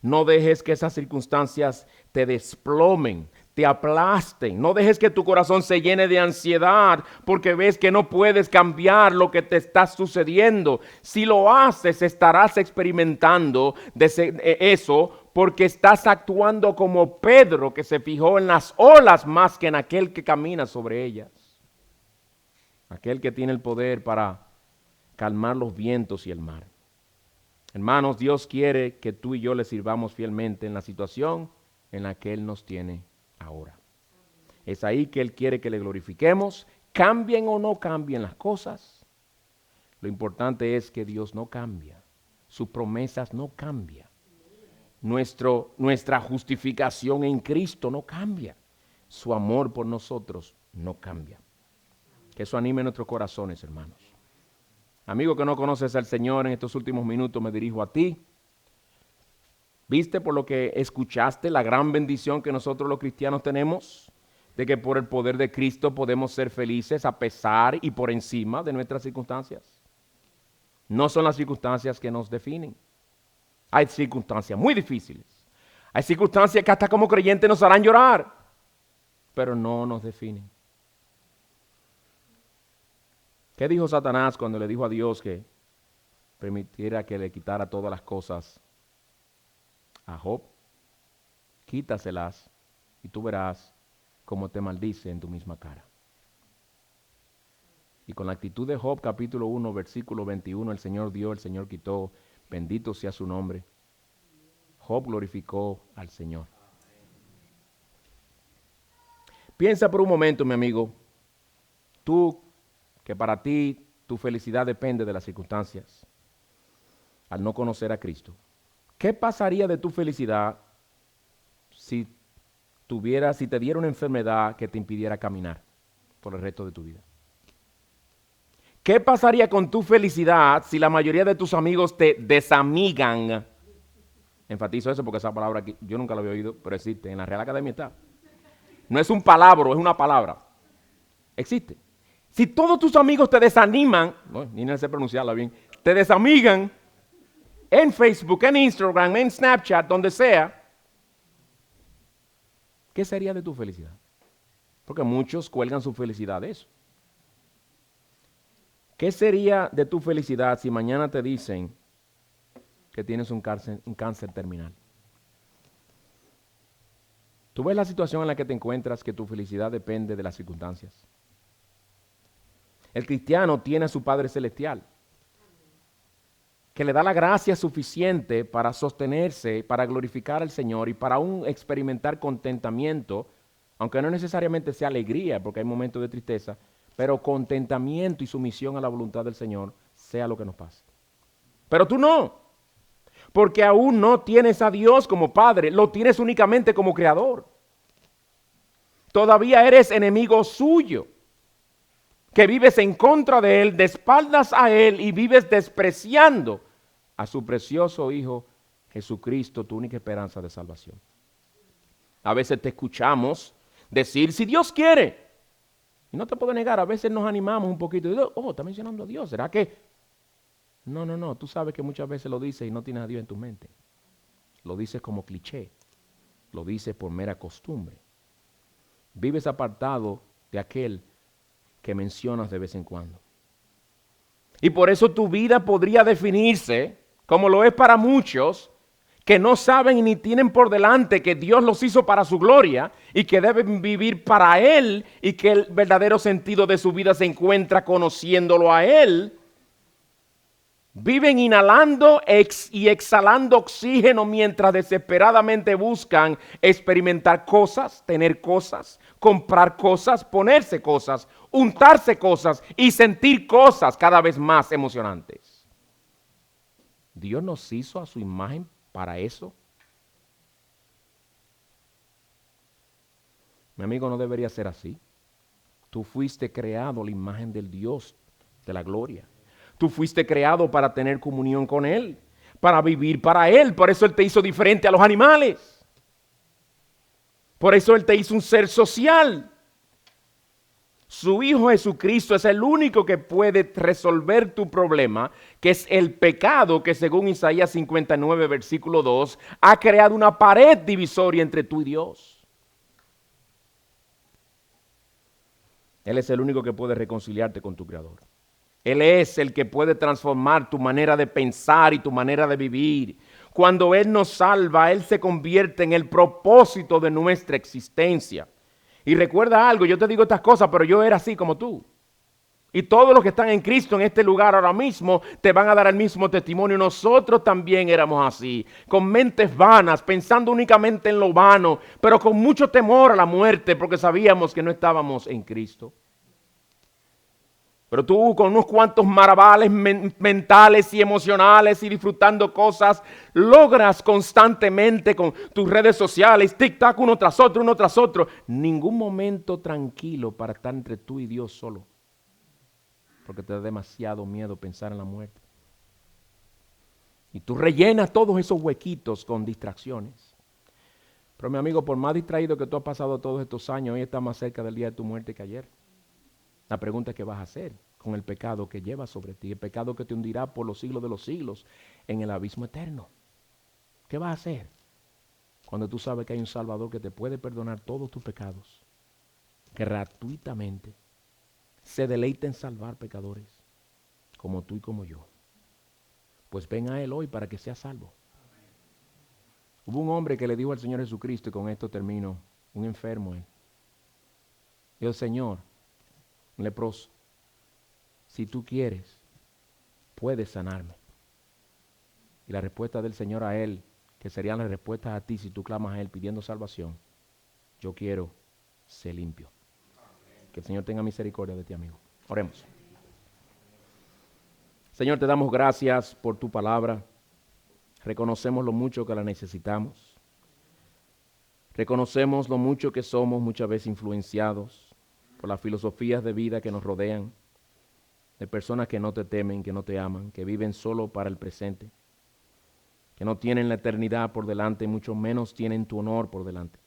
No dejes que esas circunstancias te desplomen, te aplasten. No dejes que tu corazón se llene de ansiedad porque ves que no puedes cambiar lo que te está sucediendo. Si lo haces, estarás experimentando eso porque estás actuando como Pedro, que se fijó en las olas más que en aquel que camina sobre ellas. Aquel que tiene el poder para calmar los vientos y el mar. Hermanos, Dios quiere que tú y yo le sirvamos fielmente en la situación en la que Él nos tiene ahora. Es ahí que Él quiere que le glorifiquemos, cambien o no cambien las cosas. Lo importante es que Dios no cambia, sus promesas no cambian. Nuestra justificación en Cristo no cambia, su amor por nosotros no cambia. Que eso anime nuestros corazones, hermanos. Amigo que no conoces al Señor, en estos últimos minutos me dirijo a ti. ¿Viste por lo que escuchaste la gran bendición que nosotros los cristianos tenemos? de que por el poder de Cristo podemos ser felices a pesar y por encima de nuestras circunstancias. No son las circunstancias que nos definen. Hay circunstancias muy difíciles. Hay circunstancias que hasta como creyentes nos harán llorar, pero no nos definen. ¿Qué dijo Satanás cuando le dijo a Dios que permitiera que le quitara todas las cosas a Job? Quítaselas y tú verás cómo te maldice en tu misma cara. Y con la actitud de Job, capítulo 1, versículo 21, el Señor dio, el Señor quitó, bendito sea su nombre. Job glorificó al Señor. Piensa por un momento, mi amigo, tú, que para ti tu felicidad depende de las circunstancias, al no conocer a Cristo. ¿Qué pasaría de tu felicidad si te diera una enfermedad que te impidiera caminar por el resto de tu vida? ¿Qué pasaría con tu felicidad si la mayoría de tus amigos te desamigan? Enfatizo eso porque esa palabra aquí, yo nunca la había oído, pero existe, en la Real Academia está. No es un palabra, es una palabra. Existe. Si todos tus amigos te desaniman, ni no sé pronunciarla bien, te desamigan en Facebook, en Instagram, en Snapchat, donde sea, ¿qué sería de tu felicidad? Porque muchos cuelgan su felicidad de eso. ¿Qué sería de tu felicidad si mañana te dicen que tienes un cáncer terminal? ¿Tú ves la situación en la que te encuentras, que tu felicidad depende de las circunstancias? El cristiano tiene a su Padre Celestial, que le da la gracia suficiente para sostenerse, para glorificar al Señor y para aún experimentar contentamiento, aunque no necesariamente sea alegría, porque hay momentos de tristeza, pero contentamiento y sumisión a la voluntad del Señor, sea lo que nos pase. Pero tú no, porque aún no tienes a Dios como Padre, lo tienes únicamente como Creador. Todavía eres enemigo suyo, que vives en contra de Él, de espaldas a Él y vives despreciando a su precioso Hijo Jesucristo, tu única esperanza de salvación. A veces te escuchamos decir, si Dios quiere, y no te puedo negar, a veces nos animamos un poquito, y digo, está mencionando a Dios, ¿será que? No, tú sabes que muchas veces lo dices y no tienes a Dios en tu mente. Lo dices como cliché, lo dices por mera costumbre. Vives apartado de aquel que mencionas de vez en cuando. Y por eso tu vida podría definirse, como lo es para muchos, que no saben ni tienen por delante que Dios los hizo para su gloria y que deben vivir para Él y que el verdadero sentido de su vida se encuentra conociéndolo a Él. Viven inhalando y exhalando oxígeno mientras desesperadamente buscan experimentar cosas, tener cosas, comprar cosas, ponerse cosas, untarse cosas y sentir cosas cada vez más emocionantes. Dios nos hizo a su imagen para eso. Mi amigo, no debería ser así. Tú fuiste creado a la imagen del Dios de la gloria. Tú fuiste creado para tener comunión con Él, para vivir para Él. Por eso Él te hizo diferente a los animales. Por eso Él te hizo un ser social. Su Hijo Jesucristo es el único que puede resolver tu problema, que es el pecado que según Isaías 59, versículo 2, ha creado una pared divisoria entre tú y Dios. Él es el único que puede reconciliarte con tu Creador. Él es el que puede transformar tu manera de pensar y tu manera de vivir. Cuando Él nos salva, Él se convierte en el propósito de nuestra existencia. Y recuerda algo, yo te digo estas cosas, pero yo era así como tú. Y todos los que están en Cristo en este lugar ahora mismo te van a dar el mismo testimonio. Nosotros también éramos así, con mentes vanas, pensando únicamente en lo vano, pero con mucho temor a la muerte porque sabíamos que no estábamos en Cristo. Pero tú con unos cuantos maravales mentales y emocionales y disfrutando cosas, logras constantemente con tus redes sociales, tic-tac uno tras otro, ningún momento tranquilo para estar entre tú y Dios solo. Porque te da demasiado miedo pensar en la muerte. Y tú rellenas todos esos huequitos con distracciones. Pero mi amigo, por más distraído que tú has pasado todos estos años, hoy estás más cerca del día de tu muerte que ayer. La pregunta es qué vas a hacer con el pecado que llevas sobre ti, el pecado que te hundirá por los siglos de los siglos en el abismo eterno. ¿Qué vas a hacer cuando tú sabes que hay un Salvador que te puede perdonar todos tus pecados gratuitamente? Se deleita en salvar pecadores como tú y como yo. Pues ven a Él hoy para que seas salvo. Hubo un hombre que le dijo al Señor Jesucristo, y con esto termino, un enfermo él. Dijo, Señor, un leproso, si tú quieres, puedes sanarme. Y la respuesta del Señor a él, que serían las respuestas a ti si tú clamas a Él pidiendo salvación, yo quiero ser limpio. Que el Señor tenga misericordia de ti, amigo. Oremos. Señor, te damos gracias por tu palabra. Reconocemos lo mucho que la necesitamos. Reconocemos lo mucho que somos muchas veces influenciados por las filosofías de vida que nos rodean, de personas que no te temen, que no te aman, que viven solo para el presente, que no tienen la eternidad por delante, mucho menos tienen tu honor por delante.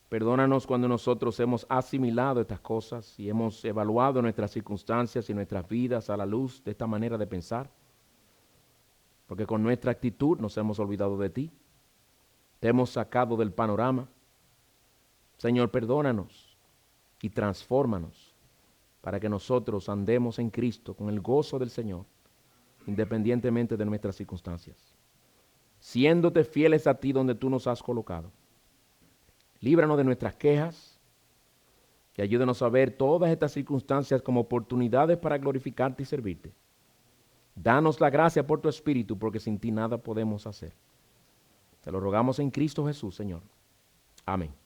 Perdónanos cuando nosotros hemos asimilado estas cosas y hemos evaluado nuestras circunstancias y nuestras vidas a la luz de esta manera de pensar, porque con nuestra actitud nos hemos olvidado de ti, te hemos sacado del panorama. Señor, perdónanos y transfórmanos para que nosotros andemos en Cristo con el gozo del Señor, independientemente de nuestras circunstancias, siéndote fieles a ti donde tú nos has colocado. Líbranos de nuestras quejas y ayúdanos a ver todas estas circunstancias como oportunidades para glorificarte y servirte. Danos la gracia por tu Espíritu, porque sin ti nada podemos hacer. Te lo rogamos en Cristo Jesús, Señor. Amén.